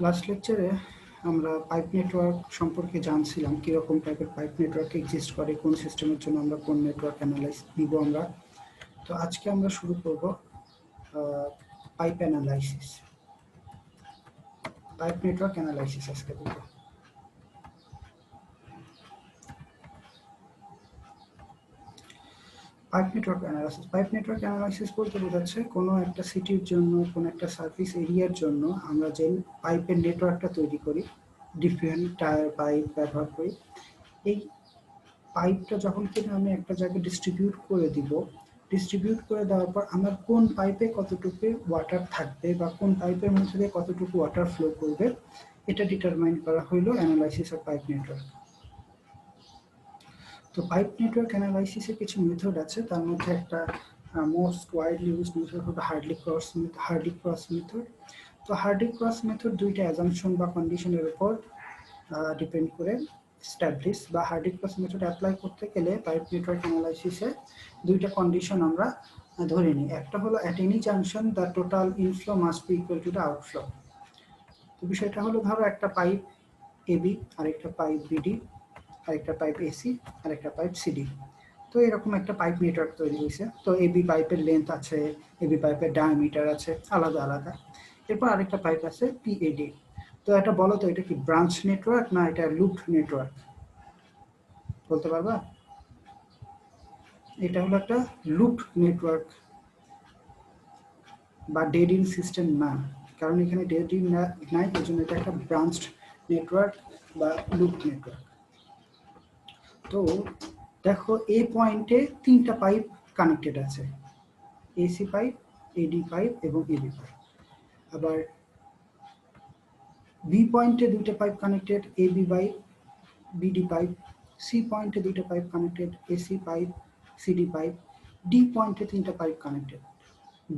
Last লেকচারে আমরা pipe network সম্পর্কে জানছিলাম কীরকম টাইপের পাইপ নেটওয়ার্ক এক্সিস্ট করে, কোন সিস্টেমের জন্য আমরা কোন নেটওয়ার্ক অ্যানালাইজ নিব আমরা। তো আজকে আমরা শুরু করব pipe analysis, pipe network analysis আজকে দেখব। Pipe network analysis, pipe network analysis বলতে বোঝাচ্ছে কোনো একটা সিটির জন্য, কোনো একটা সার্ভিস এরিয়ার জন্য আমরা যে পাইপের নেটওয়ার্কটা তৈরি করি, ডিফারেন্ট টায়ার পাইপ ব্যবহার করি। এই পাইপটা যখন কিনা আমি একটা জায়গায় ডিস্ট্রিবিউট করে দিব, ডিস্ট্রিবিউট করে দেওয়ার পর আমার কোন পাইপে কতটুকু ওয়াটার থাকবে বা কোন পাইপের মধ্যে দিয়ে কতটুকু ওয়াটার ফ্লো করবে, এটা ডিটারমাইন করা হইল অ্যানালাইসিস অফ পাইপ নেটওয়ার্ক। তো পাইপ নেটওয়ার্ক অ্যানালাইসিসের কিছু মেথড আছে, তার মধ্যে একটা মোস্ট ওয়াইডলি ইউজ মেথড হলো হার্ডলি ক্রস মেথড। তো হার্ডলি ক্রস মেথড দুইটা অ্যাজাম্পশন বা কন্ডিশনের উপর ডিপেন্ড করে স্ট্যাবলিশ, বা হার্ডলি ক্রস মেথড অ্যাপ্লাই করতে গেলে পাইপ নেটওয়ার্ক অ্যানালাইসিসে দুইটা কন্ডিশন আমরা ধরে নিই। একটা হলো at any junction the total inflow must be equal to the outflow. তো বিষয়টা হলো, ধরো একটা পাইপ এবি, আরেকটা পাইপ বিডি, আরেকটা পাইপ এসি, আরেকটা পাইপ সিডি। তো এরকম একটা পাইপ নেটওয়ার্ক তৈরি হয়েছে। তো এবি পাইপের লেন্থ আছে, এবি পাইপের ডায়ামিটার আছে আলাদা আলাদা। এরপর আরেকটা পাইপ আছে পিএডি। তো এটা বলো তো, এটা কি ব্রাঞ্চ নেটওয়ার্ক না এটা লুপ নেটওয়ার্ক, বলতে পারবা? এটা হলো একটা লুপ নেটওয়ার্ক বা ডেড ইন সিস্টেম না, কারণ এখানে ডেড ইন নাই, এই জন্য এটা একটা ব্রাঞ্চড নেটওয়ার্ক বা লুপ নেটওয়ার্ক। তো দেখো, এ পয়েন্টে তিনটা পাইপ কানেক্টেড আছে, এসি পাইপ, এডি পাইপ এবং এবি পাইপ। আবার বি পয়েন্টে দুইটা pipe connected, AB pipe, BD pipe. C পয়েন্টে দুইটা pipe connected, AC pipe, CD pipe. D পয়েন্টে তিনটা pipe connected,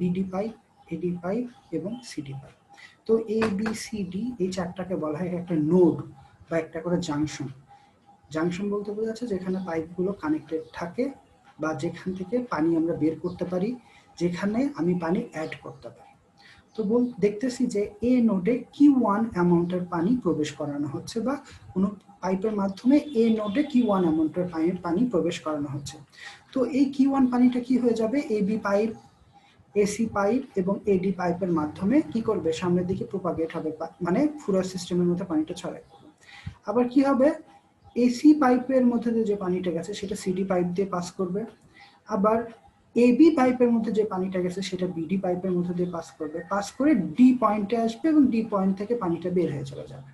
BD pipe, AD pipe এবং সিডি পাইপ। তো এ বি সি ডি এই চারটাকে বলা হয় একটা নোড বা একটা করে জাংশন। জাংশন বলতে বোঝাচ্ছে যেখানে পাইপগুলো কানেক্টেড থাকে বা যেখান থেকে পানি আমরা বের করতে পারি, যেখানে আমি পানি অ্যাড করতে পারি। তো দেখতেছি যে এ নোডে Q1 অ্যামাউন্টের পানি প্রবেশ করানো হচ্ছে, বা কোনো পাইপের মাধ্যমে এ নোডে Q1 অ্যামাউন্টের পানি প্রবেশ করানো হচ্ছে। তো এই Q1 পানিটা কি হয়ে যাবে, এবি পাইপ, এসি পাইপ এবং এডি পাইপের মাধ্যমে কি করবে, সামনের দিকে প্রোপাগেট হবে, মানে পুরো সিস্টেমের মধ্যে পানিটা ছড়ায়। আবার কি হবে, এসি পাইপের মধ্যে যে পানিটা গেছে সেটা সিডি পাইপ দিয়ে পাস করবে। আবার এবি পাইপের মধ্যে যে পানিটা গেছে সেটা বিডি পাইপের মধ্যে দিয়ে পাস করবে, পাস করে ডি পয়েন্টে আসবে এবং ডি পয়েন্ট থেকে পানিটা বের হয়ে চলে যাবে,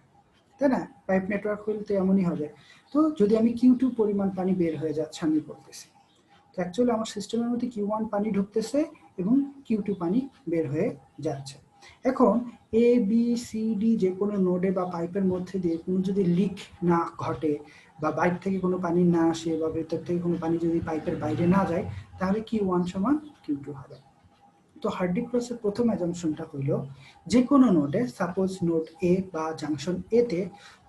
তাই না? পাইপ নেটওয়ার্ক হলে তো এমনই হবে। তো যদি আমি Q2 পরিমাণ পানি বের হয়ে যাচ্ছে আমি বলতেছি, তো অ্যাকচুয়ালি আমার সিস্টেমের মধ্যে Q1 পানি ঢুকতেছে এবং Q2 পানি বের হয়ে যাচ্ছে। এখন এ বি সি ডি যে কোনো নোডে বা পাইপের মধ্যে দিয়ে কোনো যদি লিক না ঘটে, বা বাইরে থেকে কোনো পানি না আসে, বা ভেতর থেকে কোনো পানি যদি পাইপের বাইরে না যায়, তাহলে Q1 সমান Q2 হবে। তো হার্ডলি ক্রসের প্রথম অ্যাজাম্পশনটা হইল, যে কোনো নোডে, সাপোজ নোড এ বা জাংশন এতে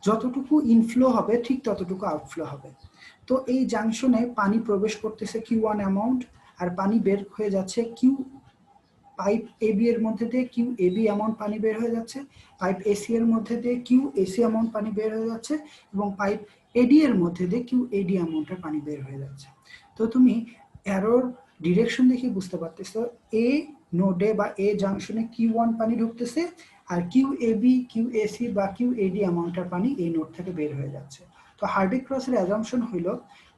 যতটুকু ইনফ্লো হবে ঠিক ততটুকু আউটফ্লো হবে। তো এই জাংশনে পানি প্রবেশ করতেছে Q1 অ্যামাউন্ট, আর পানি বের হয়ে যাচ্ছে পাইপ এবি এর মধ্যে দিয়ে QAB অ্যামাউন্ট পানি বের হয়ে যাচ্ছে, পাইপ এসি এর মধ্যে দিয়ে QAC অ্যামাউন্ট পানি বের হয়ে যাচ্ছে, এবং পাইপ এডি এর মধ্যে দিয়ে QAD অ্যামাউন্টের পানি বের হয়ে যাচ্ছে। তো তুমি অ্যারোর ডিরেকশন দেখে বুঝতে পারতেছো, এ নোডে বা এ জাংশনে Q1 পানি ঢুকতেছে, আর QAB, QAC বা QAD অ্যামাউন্টের পানি এই নোড থেকে বের হয়ে যাচ্ছে। তো হার্ডলি ক্রসের অ্যাজাম্পশন হইল,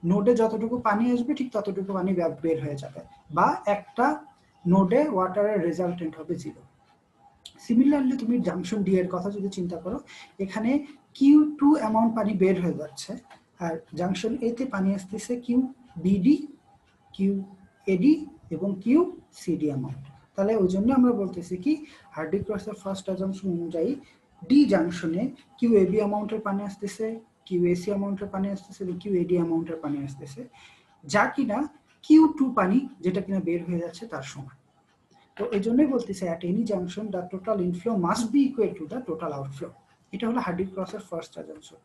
নোডে যতটুকু পানি আসবে ঠিক ততটুকু পানি বের হয়ে যাবে, বা একটা নোডে ওয়াটারের রেজাল্টেন্ট হবে 0। সিমিলারলি তুমি জাংশন ডি এর কথা যদি চিন্তা করো, এখানে Q2 অ্যামাউন্ট পানি বের হয়ে যাচ্ছে, আর জাংশন এ তে পানি আসতেছে QBD, QAD এবং QCD অ্যামাউন্ট। তাহলে ওই জন্য আমরা বলতেছি কি, হার্ডলি ক্রসের ফার্স্ট অ্যাজাম্পশন অনুযায়ী ডি জাংশনে QAB অ্যামাউন্টের পানি আসতেছে, QAC অ্যামাউন্টের পানি আসতেছে এবং QAD অ্যামাউন্টের পানি আসতেছে, যা কিনা Q2 পানি যেটা কিনা বের হয়ে যাচ্ছে তার সমান। তো এই জন্যই বলতেছে at any junction the total inflow must be equal to the total outflow. এটা হলো হার্ডলি ক্রসের ফার্স্ট অ্যাজাম্পশন।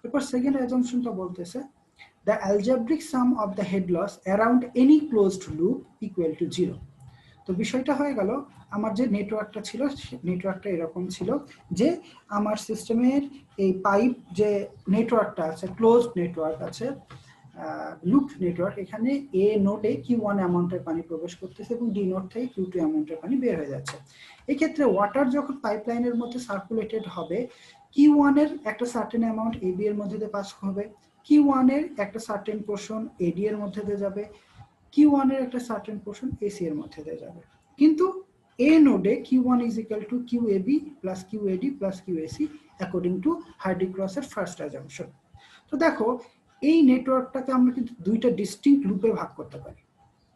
এরপর সেকেন্ড অ্যাজাম্পশনটা বলতেছে the algebraic sum of the head loss around any closed loop equal to 0। তো তো বিষয়টা হয়ে গেল আমার যে নেটওয়ার্কটা ছিল নেটওয়ার্কটা এরকম ছিল যে আমার সিস্টেমের এই পাইপ যে নেটওয়ার্কটা আছে ক্লোজড নেটওয়ার্ক আছে লুপ নেটওয়ার্ক, এখানে এ নোডে Q1 অ্যামাউন্টের পানি প্রবেশ করতেছে এবং ডি নোড থেকে Q2 অ্যামাউন্টের পানি বের হয়ে যাচ্ছে। এই ক্ষেত্রে ওয়াটার যখন পাইপলাইনের মধ্যে সার্কুলেটেড হবে Q1 এর একটা সার্টেন অ্যামাউন্ট এবি এর মধ্যে দিয়ে পাস হবে, Q1 এর একটা সার্টেন পোর্শন এডি এর মধ্যে দিয়ে যাবে, Q1 এর একটা সার্টেন পোর্শন এসি এর মধ্যে দিয়ে যাবে। কিন্তু এ নোডে Q1 is equal to QAB plus QAD plus QAC according to Hardy-Cross এর ফার্স্ট অ্যাজাম্পশন। তো দেখো এই নেটওয়ার্কটাকে আমরা কিন্তু দুইটা ডিস্টিংক্ট লুপে ভাগ করতে পারি,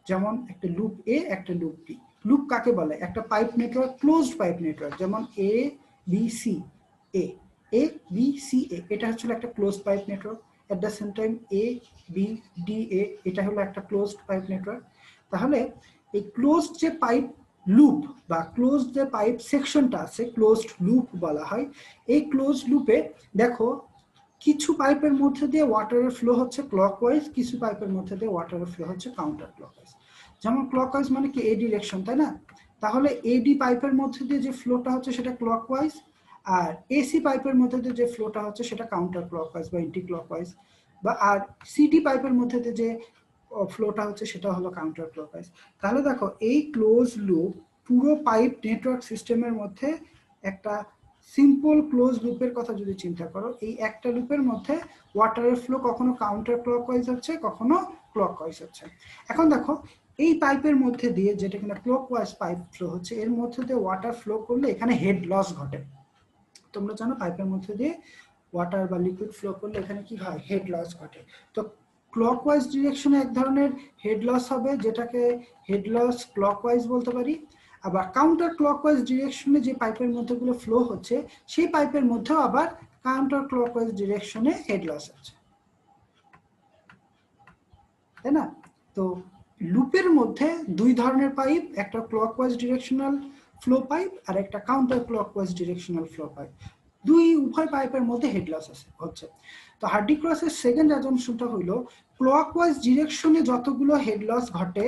যেমন একটা লুপ এ একটা লুপ বি। লুপ কাকে বলে? একটা pipe network, closed pipe network, যেমন A B C A, A B C A, এটা হচ্ছে একটা closed pipe network. At the same time A B D A, এটা হলো একটা ক্লোজড পাইপ নেটওয়ার্ক। তাহলে এই ক্লোজড যে পাইপ লুপ বা ক্লোজড যে পাইপ সেকশনটা আছে ক্লোজড লুপ বলা হয়। এই ক্লোজড লুপে দেখো কিছু পাইপের মধ্যে দিয়ে ওয়াটারের ফ্লো হচ্ছে ক্লকওয়াইজ, কিছু পাইপের মধ্যে দিয়ে ওয়াটারের ফ্লো হচ্ছে কাউন্টার ক্লকওয়াইজ। যেমন ক্লকওয়াইজ মানে কি এ ডিরেকশন, তাই না? তাহলে এডি পাইপের মধ্যে দিয়ে যে ফ্লোটা হচ্ছে সেটা ক্লকওয়াইজ, আর এসি পাইপের মধ্যে দিয়ে যে ফ্লোটা হচ্ছে সেটা কাউন্টার ক্লকওয়াইজ বা এন্টি ক্লকওয়াইজ, বা আর সিডি পাইপের মধ্যে দিয়ে যে ফ্লোটা হচ্ছে সেটা হলো কাউন্টার ক্লকওয়াইজ। তাহলে দেখো এই ক্লোজ লুপ পুরো পাইপ নেটওয়ার্ক সিস্টেমের মধ্যে একটা সিম্পল ক্লোজ লুপের কথা যদি চিন্তা করো, এই একটা লুপের মধ্যে ওয়াটারের ফ্লো কখনো কাউন্টার ক্লকওয়াইজ হচ্ছে কখনো ক্লকওয়াইজ হচ্ছে। এখন দেখো এই পাইপের মধ্যে দিয়ে যেটা কিনা ক্লকওয়াইজ পাইপ ফ্লো হচ্ছে, এর মধ্যে দিয়ে ওয়াটার ফ্লো করলে এখানে হেড লস ঘটে। তোমরা জানো পাইপের মধ্যে দিয়ে ওয়াটার বা লিকুইড ফ্লো করলে এখানে কি হয়? হেড লস ঘটে। তো ক্লকওয়াইজ ডিরেকশনে এক ধরনের হেড লস হবে, যেটাকে হেড লস ক্লকওয়াইজ বলতে পারি। আবার কাউন্টার ক্লকওয়াইজ ডিরেকশনে যে পাইপের মধ্যে গুলো ফ্লো হচ্ছে সেই পাইপের মধ্যেও আবার কাউন্টার ক্লকওয়াইজ ডিরেকশনে হেড লস হচ্ছে, তাই না? তো লুপের মধ্যে দুই ধরনের পাইপ, একটা ক্লকওয়াইজ ডিরেকশনাল ফ্লো পাইপ আর একটা counter clockwise directional flow pipe. উভয় পাইপের মধ্যে হেড লস হচ্ছে। তো হার্ডি-ক্রসের সেকেন্ড অ্যাজাম্পশনটা হইলো ক্লকওয়াইজ ডিরেকশনে যতগুলো হেড লস ঘটে,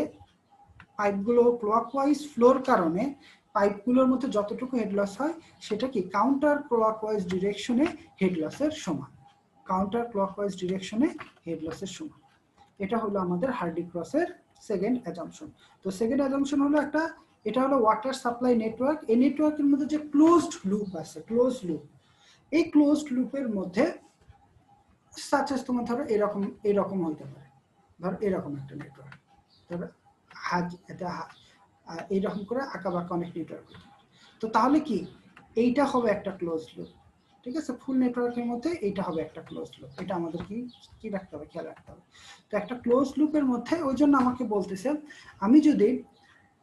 পাইপগুলো ক্লকওয়াইজ ফ্লোর কারণে পাইপগুলোর মধ্যে যতটুকু হেড লস হয় সেটা কি কাউন্টার ক্লকওয়াইজ ডিরেকশনে হেড লসের সমান। কাউন্টার ক্লকওয়াইজ ডিরেকশনে হেড লসের সমান। এটা হলো আমাদের হার্ডি-ক্রসের সেকেন্ড অ্যাজাম্পশন। তো সেকেন্ড অ্যাজাম্পশন হলো একটা, এটা হলো ওয়াটার সাপ্লাই নেটওয়ার্ক। এই নেটওয়ার্কের মধ্যে যে ক্লোজড লুপ আছে, ক্লোজড লুপ, এই ক্লোজড লুপের মধ্যে সাচেস তোমার ধরো এরকম হইতে পারে, ধরো এরকম একটা নেটওয়ার্ক, ধরো এটা এইরকম করে আঁকা বাঁকা অনেক নেটওয়ার্ক হইতে পারে। তো তাহলে কি এইটা হবে একটা ক্লোজড লুপ, ঠিক আছে? ফুল নেটওয়ার্কের মধ্যে এইটা হবে একটা ক্লোজ লুপ। এটা আমাদের কি রাখতে হবে, খেয়াল রাখতে হবে। তো একটা ক্লোজ লুপের মধ্যে ওই জন্য আমাকে বলতেছে আমি যদি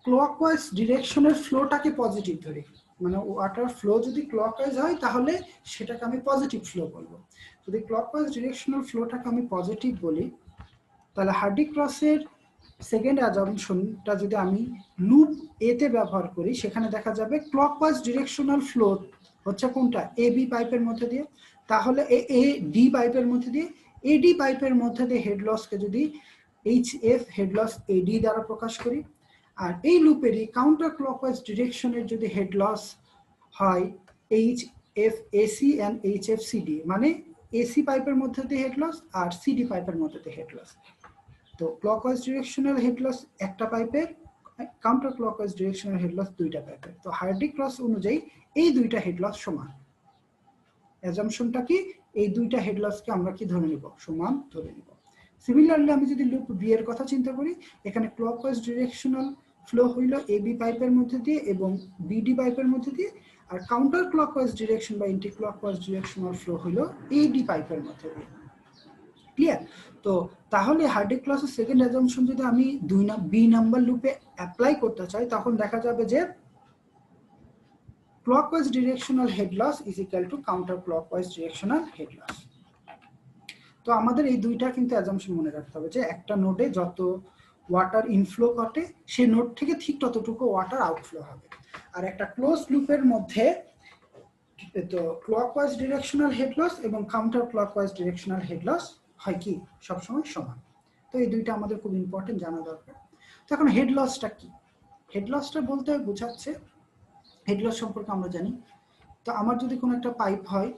ক্লকওয়াইজ ডিরেকশনের ফ্লোটাকে পজিটিভ ধরি, মানে ওয়াটার ফ্লো যদি ক্লকওয়াইজ হয় তাহলে সেটাকে আমি পজিটিভ ফ্লো বলবো। যদি ক্লকওয়াইজ ডিরেকশনাল ফ্লোটাকে আমি পজিটিভ বলি, তাহলে হার্ডি-ক্রসের সেকেন্ড অ্যাজাম্পশনটা যদি আমি লুপ এতে ব্যবহার করি, সেখানে দেখা যাবে ক্লকওয়াইজ ডিরেকশনাল ফ্লো হচ্ছে কোনটা? এ বি পাইপের মধ্যে দিয়ে। তাহলে এ ডি পাইপের মধ্যে দিয়ে, এডি পাইপের মধ্যে দিয়ে হেড লসকে যদি এইচ এফ হেড লস এডি দ্বারা প্রকাশ করি, আর এই লুপেরই কাউন্টার ক্লকওয়াইজ ডিরেকশনের যদি হেড লস হয় H F AC and H F CD, মানে এসি পাইপের মধ্যে দিয়ে হেড লস আর সিডি পাইপের মধ্যে দিয়ে হেড লস। তো ক্লকওয়াইজ ডিরেকশনাল হেড লস একটা পাইপের, counter clockwise directional head loss দুইটা পাইপের। তো হার্ডি-ক্রস অনুযায়ী এই দুইটা হেড লস সমান। অ্যাজাম্পশনটা কি? এই দুইটা হেড লসকে আমরা কি ধরে নিব? সমান ধরে নিব। সিমিলারলি আমি যদি লুপ বি এর কথা চিন্তা করি, এখানে ক্লকওয়াইজ ডিরেকশনাল ফ্লো হইল এ বি পাইপের মধ্যে দিয়ে এবং বিডি পাইপের মধ্যে দিয়ে, আর কাউন্টার ক্লকওয়াইজ ডিরেকশন বা এন্টি ক্লকওয়াইজ ডিরেকশনাল ফ্লো হইল এডি পাইপের মধ্যে দিয়ে। ক্লিয়ার? তো তাহলে হার্ডি-ক্রসের সেকেন্ড অ্যাজাম্পশন যদি আমি বি নাম্বার লুপে অ্যাপ্লাই করতে চাই, তখন দেখা যাবে যে clockwise directional head loss is equal to counter clockwise directional head loss. তো আমাদের এই দুইটা কিন্তু অ্যাজাম্পশন মনে রাখতে হবে যে একটা নোডে যত ওয়াটার ইনফ্লো ঘটে সেই নোড থেকে ঠিক ততটুকু ওয়াটার আউটফ্লো হবে। আর একটা ক্লোজ লুপের মধ্যে তো ক্লকওয়াইজ ডিরেকশনাল হেড লস এবং counter clockwise directional head loss হয় কি সবসময় সমান। তো এই দুইটা আমাদের খুব ইম্পর্টেন্ট জানা দরকার। তো এখন হেড লসটা কি? হেড লসটা বলতে বোঝাচ্ছে, হেড লস সম্পর্কে আমরা জানি। তো আমার যদি কোনো একটা পাইপ হয়,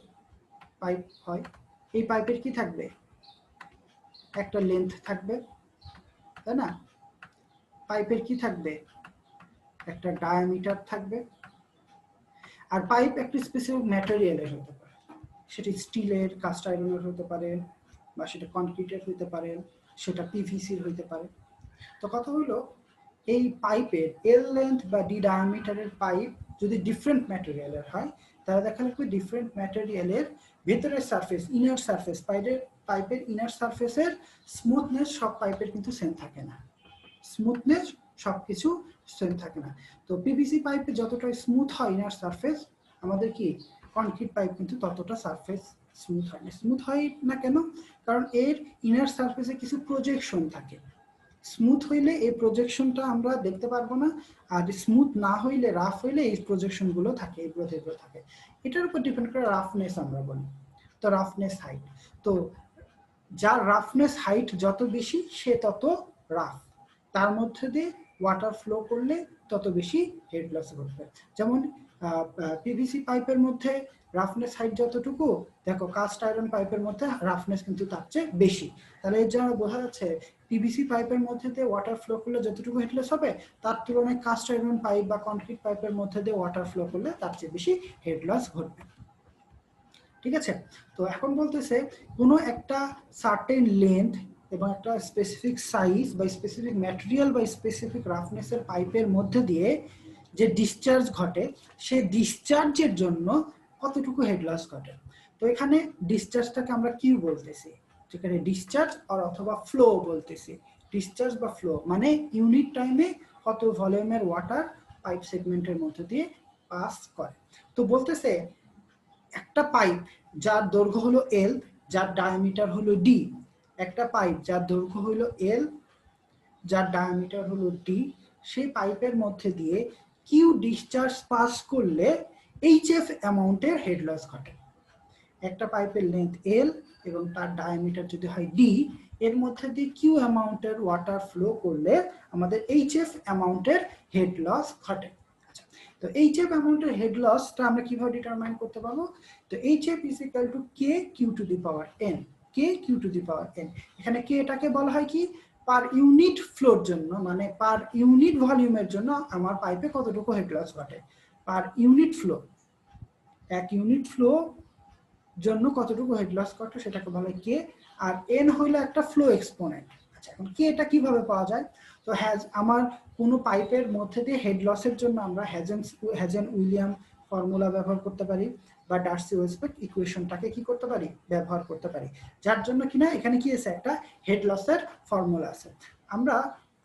এই পাইপের কি থাকবে, একটা লেন্থ থাকবে, তাই না? পাইপের কি থাকবে, একটা ডায়ামিটার থাকবে। আর পাইপ একটা স্পেসিফিক ম্যাটেরিয়ালের হতে পারে, সেটা স্টিলের, কাস্ট আয়রনের হতে পারে, বা সেটা কনক্রিটের হতে পারে, সেটা পিভিসির হতে পারে। তো কথা হলো, এই পাইপের এল লেন্থ বা ডি ডায়ামিটারের পাইপ যদি ডিফারেন্ট ম্যাটেরিয়ালের হয়, তাহলে দেখা যাবে ডিফারেন্ট ম্যাটেরিয়ালের ভেতরের সারফেস, ইনার সারফেস, পাইপের ইনার সারফেসের স্মুথনেস সব পাইপের কিন্তু সেম থাকে না। স্মুথনেস সবকিছু সেম থাকে না। তো পিভিসি পাইপে যতটা স্মুথ হয় ইনার সারফেস, আমাদের কি কনক্রিট পাইপ কিন্তু ততটা সারফেস স্মুথ হয় না। স্মুথ হয় না কেন? কারণ এর ইনার সারফেসে কিছু প্রজেকশন থাকে। স্মুথ হইলে এই প্রজেকশনটা আমরা দেখতে পারবো না, আর স্মুথ না হইলে, রাফ হইলে এই প্রজেকশনগুলো থাকে, এই প্রজেক্টগুলো থাকে। এটার উপর ডিপেন্ড করে রাফনেস আমরা বলি। তো রাফনেস হাইট, তো যার রাফনেস হাইট যত বেশি সে তত রাফ, তার মধ্যে দিয়ে ওয়াটার ফ্লো করলে তত বেশি হেড লস ঘটবে। যেমন পিভিসি পাইপের মধ্যে রাফনেস হাইট যতটুকু, দেখো কাস্ট আয়রন পাইপের মধ্যে রাফনেস কিন্তু তার চেয়ে বেশি। তাহলে এর জন্য বোঝা যাচ্ছে পিভিসি পাইপের মধ্যে দিয়ে ওয়াটার ফ্লো করলে যতটুকু হেড লস হবে, তার তুলনায় কাস্ট আয়রন পাইপ বা কনক্রিট পাইপের মধ্যে দিয়ে ওয়াটার ফ্লো করলে তার চেয়ে বেশি হেড লস ঘটবে। ঠিক আছে? তো এখন বলতেছে কোনো একটা সার্টেন লেন্থ এবং একটা স্পেসিফিক সাইজ বা স্পেসিফিক ম্যাটেরিয়াল বা স্পেসিফিক রাফনেসের পাইপের মধ্যে দিয়ে যে ডিসচার্জ ঘটে, সে ডিসচার্জের জন্য কতটুকু হেড লস ঘটে। তো এখানে ডিসচার্জটাকে আমরা কিউ বলতেছি, যেখানে ডিসচার্জ আর অথবা ফ্লো বলতেছি। ডিসচার্জ বা ফ্লো মানে ইউনিট টাইমে কত ভলিউমের ওয়াটার পাইপ সেগমেন্টের মধ্যে দিয়ে পাস করে। তো বলতেছে একটা পাইপ যার দৈর্ঘ্য হলো এল, যার ডায়ামিটার হলো ডি, একটা পাইপ যার দৈর্ঘ্য হলো এল, যার ডায়ামিটার হলো ডি, সেই পাইপের মধ্যে দিয়ে কিউ ডিসচার্জ পাস করলে এইচএফ অ্যামাউন্টের হেড লস ঘটে। একটা পাইপের লেন্থ এল এবং তার ডায়ামিটার যদি হয় ডি, এর মধ্যে দিয়ে কিউ অ্যামাউন্টের ওয়াটার ফ্লো করলে আমাদের এইচএফ অ্যামাউন্টের হেড লস ঘটে। তো এইচএফ অ্যামাউন্টের হেড লসটা আমরা কিভাবে ডিটারমাইন করতে পারবো? তো HF is equal to K Q to the power N, K Q to the power N. এখানে কে এটাকে বলা হয় কি, পার ইউনিট ফ্লোর জন্য, মানে পার ইউনিট ভলিউমের জন্য আমার পাইপে কতটুকু হেড লস ঘটে, পার ইউনিট ফ্লো, এক ইউনিট ফ্লো জন্য কতটুকু হেড লস ঘটে সেটাকে বলা হয় কে। আর এন হইলো একটা ফ্লো এক্সপোনেন্ট। আচ্ছা, এখন কে এটা কিভাবে পাওয়া যায়? তো আমার কোনো পাইপের মধ্যে দিয়ে হেড লসের জন্য আমরা হ্যাজেন উইলিয়াম ফর্মুলা ব্যবহার করতে পারি, বা ডার্সি-ওয়েসবেক ইকুয়েশনটাকে কি করতে পারি, ব্যবহার করতে পারি, যার জন্য কিনা এখানে কি আছে, একটা হেড লসের ফর্মুলা আছে। আমরা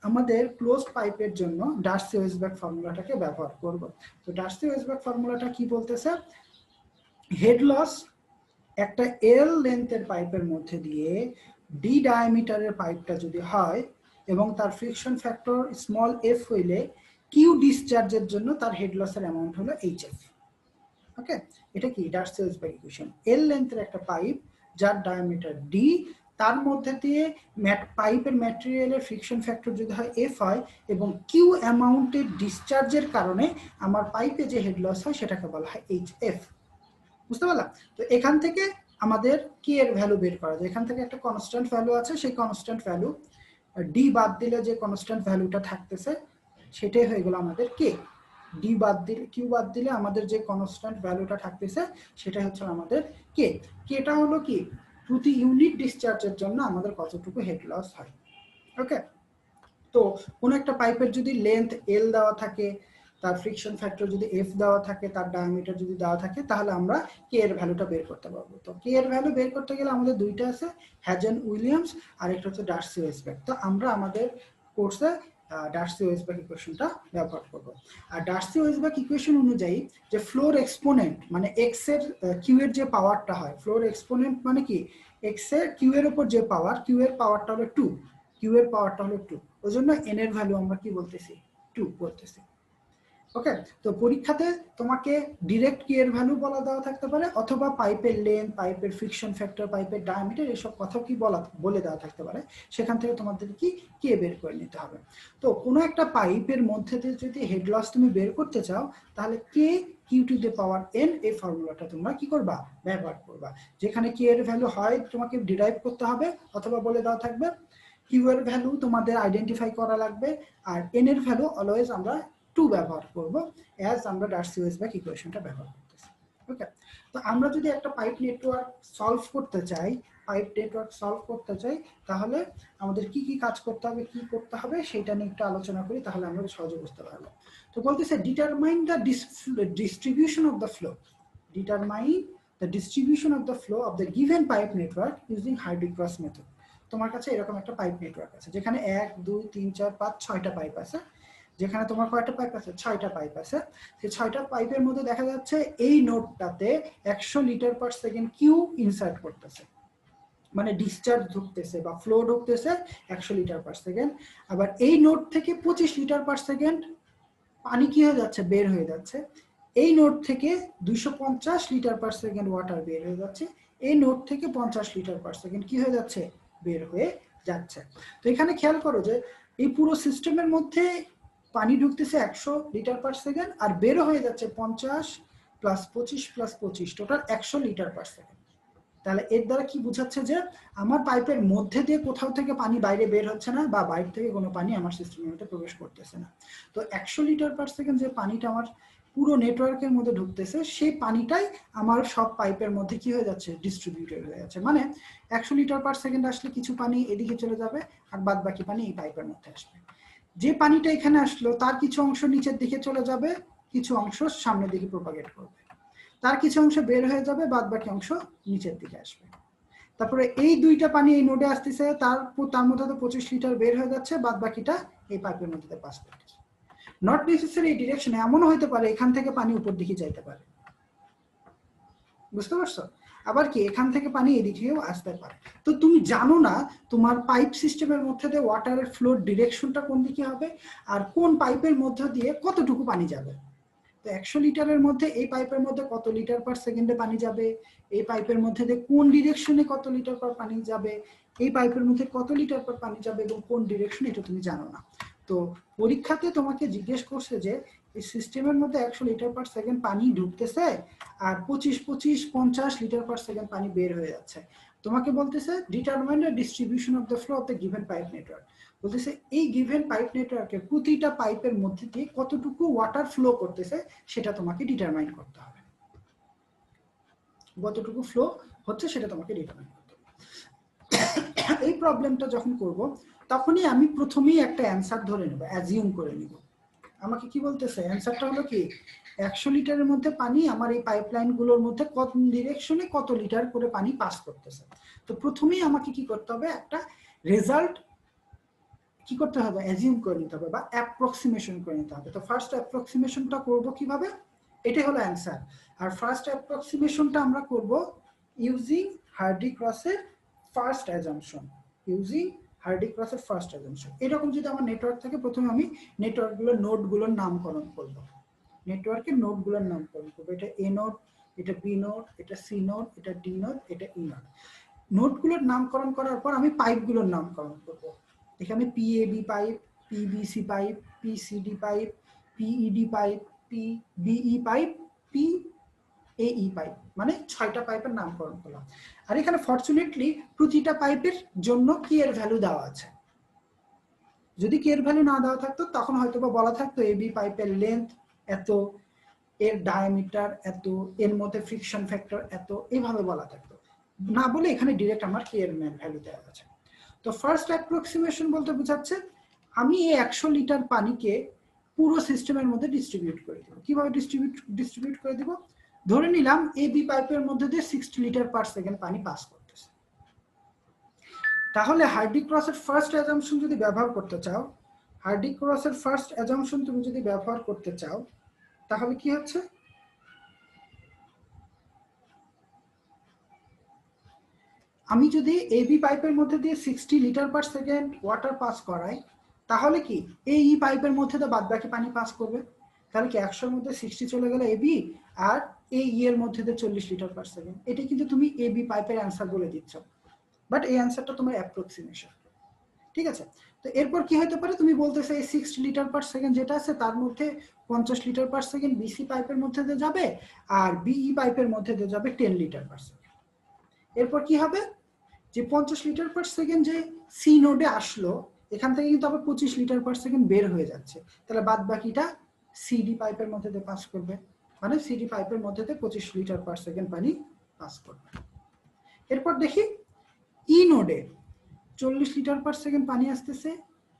আমাদের ক্লোজড পাইপের জন্য ডার্সি-ওয়েসবেক ফর্মুলাটাকে ব্যবহার করব। তো ডার্সি-ওয়েসবেক ফর্মুলাটা কি বলতেছে, হেড লস একটা এল লেন্থের পাইপের মধ্যে দিয়ে ডি ডায়ামিটারের পাইপটা যদি হয় এবং তার ফ্রিকশন ফ্যাক্টর স্মল এফ হইলে কিউ ডিসচার্জের জন্য তার হেড লসের অ্যামাউন্ট হলো এইচএফ। ওকে, এটা কি ডার্সি-ওয়েসবেক ইকুয়েশন। এল লেন্থের একটা পাইপ যার ডায়ামিটার ডি, তার মধ্যে দিয়ে পাইপের ম্যাটেরিয়ালের ফ্রিকশন ফ্যাক্টর যদি হয় এফ হয় এবং কিউ অ্যামাউন্টের ডিসচার্জের কারণে আমার পাইপে যে হেড লস হয় সেটাকে বলা হয় এইচএফ। বুঝতে পারলাম? তো এখান থেকে আমাদের কি এর ভ্যালু বের করা যায়, এখান থেকে একটা কনস্ট্যান্ট ভ্যালু আছে, সেই কনস্ট্যান্ট ভ্যালু ডি বাদ দিলে যে কনস্ট্যান্ট ভ্যালুটা থাকতেছে সেটাই হয়ে গেল আমাদের কে। ডি বাদ দিলে, কিউ বাদ দিলে আমাদের যে কনস্ট্যান্ট ভ্যালুটা থাকতেছে সেটাই হচ্ছে আমাদের কে। কেটা হলো কি, প্রতি ইউনিট ডিসচার্জের জন্য আমাদের কতটুকু হেড লস হয়। ওকে, তো কোনো একটা পাইপের যদি লেন্থ এল দেওয়া থাকে, তার ফ্রিকশন ফ্যাক্টর যদি এফ দেওয়া থাকে, তার ডায়ামিটার যদি দেওয়া থাকে, তাহলে আমরা কে এর ভ্যালুটা বের করতে পারবো। তো কে এর ভ্যালু বের করতে গেলে আমাদের দুইটা আছে, হ্যাজেন উইলিয়ামস আর একটা হচ্ছে ডার্সি-ওয়েসবেক। তো আমরা আমাদের কোর্সে ডার্সি-ওয়েসবেক ইকুয়েশনটা ব্যবহার করব। আর ডার্সি-ওয়েসবেক ইকুয়েশন অনুযায়ী যে ফ্লোর এক্সপোনেন্ট মানে এক্স এর কিউ এর যে পাওয়ারটা হয়, ফ্লোর এক্সপোনেন্ট মানে কি, এক্স এর কিউ এর উপর যে পাওয়ার, কিউ এর পাওয়ারটা হলো 2, কিউ এর পাওয়ারটা হলো 2, ওই জন্য এন এর ভ্যালু আমরা কি বলতেছি, 2 বলতেছি। ওকে, তো পরীক্ষাতে তোমাকে ডিরেক্ট কে এর ভ্যালু বলা দেওয়া থাকতে পারে, অথবা পাইপের লেন্থ, পাইপের ফ্রিকশন ফ্যাক্টর, পাইপের ডায়ামিটার, এসব কথা কি বলে দেওয়া থাকতে পারে। সেখান থেকে তোমাদের কি কে বের করে নিতে হবে। তো কোনো একটা পাইপের মধ্যে দিয়ে যদি হেড লস তুমি বের করতে চাও, তাহলে K Q to the power N, এই ফর্মুলাটা তোমরা কি করবা, ব্যবহার করবা। যেখানে কে এর ভ্যালু হয় তোমাকে ডিরাইভ করতে হবে, অথবা বলে দেওয়া থাকবে কিউ এর ভ্যালু তোমাদের আইডেন্টিফাই করা লাগবে, আর এন এর ভ্যালু অলওয়েজ আমরা 2 ব্যবহার করব, অ্যাজ আমরা ডার্সি-ওয়েসবার্গ ইকুয়েশনটা ব্যবহার করতেছি। ওকে, তো আমরা যদি একটা পাইপ নেটওয়ার্ক সলভ করতে চাই, তাহলে আমাদের কি কি কাজ করতে হবে, কি করতে হবে সেটা নিয়ে একটু আলোচনা করি, তাহলে আমরা সহজে বুঝতে পারবো। তো বলতেছে determine the distribution of the flow, determine the distribution of the flow of the given pipe network using hardy-cross method. তোমার কাছে এরকম একটা পাইপ নেটওয়ার্ক আছে, যেখানে 1 2 3 4 5 6টা পাইপ আছে। যেখানে তোমার কয়টা পাইপ আছে, 6টা পাইপ আছে। সেই 6টা পাইপের মধ্যে দেখা যাচ্ছে এই নোডটাতে 100 litre per second Q insert করতেছে, মানে ডিসচার্জ ঢুকতেছে বা ফ্লো ঢুকতেছে 100 লিটার পার সেকেন্ড। আবার এই নোড থেকে 25 লিটার পার সেকেন্ড পানি কি হয়ে যাচ্ছে, বের হয়ে যাচ্ছে। এই নোড থেকে 250 লিটার পার সেকেন্ড ওয়াটার বের হয়ে যাচ্ছে। এই নোড থেকে 50 লিটার পার সেকেন্ড কি হয়ে যাচ্ছে, বের হয়ে যাচ্ছে। তো এখানে খেয়াল করো যে এই পুরো সিস্টেমের মধ্যে পানি ঢুকতেছে 100 লিটার পার সেকেন্ড, আর বের হয়ে যাচ্ছে 50 plus 25 plus 25, total 100 litre per second. তাহলে এর দ্বারা কি বোঝাচ্ছে যে আমার পাইপের মধ্যে দিয়ে কোথাও থেকে পানি বাইরে বের হচ্ছে না, বা বাইরে থেকে কোনো পানি আমার সিস্টেমের মধ্যে প্রবেশ করতেছে না। তো 100 লিটার পার সেকেন্ড যে পানিটা আমার পুরো নেটওয়ার্কের মধ্যে ঢুকতেছে, সেই পানিটাই আমার সব পাইপের মধ্যে কি হয়ে যাচ্ছে, ডিস্ট্রিবিউটেড হয়ে যাচ্ছে। মানে 100 লিটার পার সেকেন্ড আসলে কিছু পানি এদিকে চলে যাবে, আর বাদ বাকি পানি এই পাইপের মধ্যে আসবে। যে পানিটা এখানে আসলো তার কিছু অংশ নিচের দিকে চলে যাবে, কিছু অংশ সামনের দিকে প্রপাগেট করবে, তার কিছু অংশ বের হয়ে যাবে, বাদ বাকি অংশ নিচের দিকে আসবে। তারপরে এই দুইটা পানি এই নোডে আসতেছে, তার মধ্যে তো 25 লিটার বের হয়ে যাচ্ছে, বাদ বাকিটা এই পাইপের মধ্যে পাস করতেছে। নট নেসেসারি এই ডিরেকশনে, এমনও হতে পারে এখান থেকে পানি উপর দিকে যাইতে পারে, বুঝতে পারছো? আবার কি এখান থেকে পানি এদিকেও আসতে পারে। তো তুমি জানো না তোমার পাইপ সিস্টেমের মধ্যে দিয়ে ওয়াটারের ফ্লোর ডিরেকশনটা কোন দিকে হবে, আর কোন পাইপের মধ্যে দিয়ে কতটুকু পানি যাবে। তো 100 লিটারের মধ্যে এই পাইপের মধ্যে কত লিটার পার সেকেন্ডে পানি যাবে, এই পাইপের মধ্যে দিয়ে কোন ডিরেকশনে কত লিটার পার পানি যাবে, এই পাইপের মধ্যে কত লিটার পার পানি যাবে এবং কোন ডিরেকশনে, এটা তুমি জানো না। তো পরীক্ষাতে তোমাকে জিজ্ঞেস করছে যে এই সিস্টেমের মধ্যে 100 লিটার পার সেকেন্ড পানি ঢুকতেছে, আর 25-50 লিটার পার সেকেন্ড পানি বের হয়ে যাচ্ছে। তোমাকে বলতেছে determine the distribution of the flow of the given pipe network. বলতেছে এই গিভেন পাইপ নেটওয়ার্কের প্রতিটা পাইপের মধ্যে দিয়ে কতটুকু ওয়াটার ফ্লো করতেছে সেটা তোমাকে ডিটারমাইন করতে হবে, কতটুকু ফ্লো হচ্ছে সেটা তোমাকে ডিটারমাইন করতে হবে। এই প্রবলেমটা যখন করব তখনই আমি প্রথমেই একটা অ্যান্সার ধরে নেব, অ্যাজিউম করে নিব। আমাকে কি বলতেছে, অ্যান্সারটা হলো কি 100 লিটারের মধ্যে পানি আমার এই পাইপলাইনগুলোর মধ্যে কত ডিরেকশনে কত লিটার করে পানি পাস করতেছে। তো প্রথমেই আমাকে কি করতে হবে, একটা রেজাল্ট কি করতে হবে, অ্যাজিউম করে নিতে হবে বা অ্যাপ্রক্সিমেশন করে নিতে হবে। তো ফার্স্ট অ্যাপ্রক্সিমেশনটা করব কিভাবে, এটাই হলো অ্যান্সার। আর ফার্স্ট অ্যাপ্রক্সিমেশনটা আমরা করব ইউজিং হার্ডি-ক্রসের ফার্স্ট অ্যাজাম্পশন, ইউজিং হার্ডি-ক্রসের ফার্স্ট অ্যাজাম্পশন। এরকম যদি আমার নেটওয়ার্ক থাকে, প্রথমে আমি নেটওয়ার্কগুলোর নোডগুলোর নামকরণ করব, নেটওয়ার্কের নোডগুলোর নামকরণ করব। এটা এ নোড, এটা বি নোড, এটা সি নোড, এটা ডি নোড, এটা ই নোড। নোডগুলোর নামকরণ করার পর আমি পাইপগুলোর নামকরণ করব। এখানে PAB pipe, PBC pipe, PCD pipe, PED pipe, PBE pipe, PAE pipe, মানে 6টা পাইপের নামকরণ করলাম। আর এখানে ফরচুনেটলি প্রতিটা পাইপের জন্য কি এর ভ্যালু দেওয়া আছে। যদি কি এর ভ্যালু না দেওয়া থাকতো তখন হয়তো বা বলা থাকতো এবি পাইপের লেন্থ এত, এর ডায়ামিটার এত, এর মধ্যে ফ্রিকশন ফ্যাক্টর এত, এইভাবে বলা থাকতো। না বলে এখানে ডিরেক্ট আমার কি এর ভ্যালু দেওয়া আছে। তো ফার্স্ট অ্যাপ্রক্সিমেশন বলতে বোঝাচ্ছে আমি এই 100 লিটার পানিকে পুরো সিস্টেমের মধ্যে ডিস্ট্রিবিউট করে দেব। কিভাবে ডিস্ট্রিবিউট করে দেব, ধরে নিলাম এই বি পাইপের মধ্যে দিয়ে 60 লিটার পার সেকেন্ড পানি পাস করতেছে। তাহলে হার্ডি-ক্রসের ফার্স্ট অ্যাজাম্পশন যদি ব্যবহার করতে চাও, হার্ডি-ক্রসের ফার্স্ট অ্যাজাম্পশন তুমি যদি ব্যবহার করতে চাও, তাহলে কি হচ্ছে, আমি যদি এবি পাইপের মধ্যে দিয়ে 60 litre per second water pass করাই, তাহলে কি এই পাইপের মধ্যে তো বাদ বাকি পানি পাস করবে। তাহলে কি 100-র মধ্যে 60 চলে গেল এবি, আর এই এর মধ্যে দিয়ে 40 লিটার পার সেকেন্ড। এটা কিন্তু তুমি এবি পাইপের অ্যান্সার বলে দিচ্ছ, বাট এই অ্যান্সারটা তোমার অ্যাপ্রক্সিমেশন। ঠিক আছে, তো এরপর কি হতে পারে, তুমি বলতেছো এই 60 লিটার পার সেকেন্ড যেটা আছে তার মধ্যে 50 লিটার পার সেকেন্ড বিসি পাইপের মধ্যে দিয়ে যাবে, আর বিই পাইপের মধ্যে দিয়ে যাবে 10 লিটার পার সেকেন্ড। এরপর কি হবে, যে 50 লিটার পার সেকেন্ড যে সি নোডে আসলো, এখান থেকে কিন্তু আবার 25 লিটার পার সেকেন্ড বের হয়ে যাচ্ছে, তাহলে বাদ বাকিটা সিডি পাইপের মধ্যে দিয়ে পাস করবে, মানে সিডি পাইপের মধ্যে দিয়ে 25 লিটার পার সেকেন্ড পানি পাস করবে। এরপর দেখি ই নোডে 40 লিটার পার সেকেন্ড পানি আসতেছে,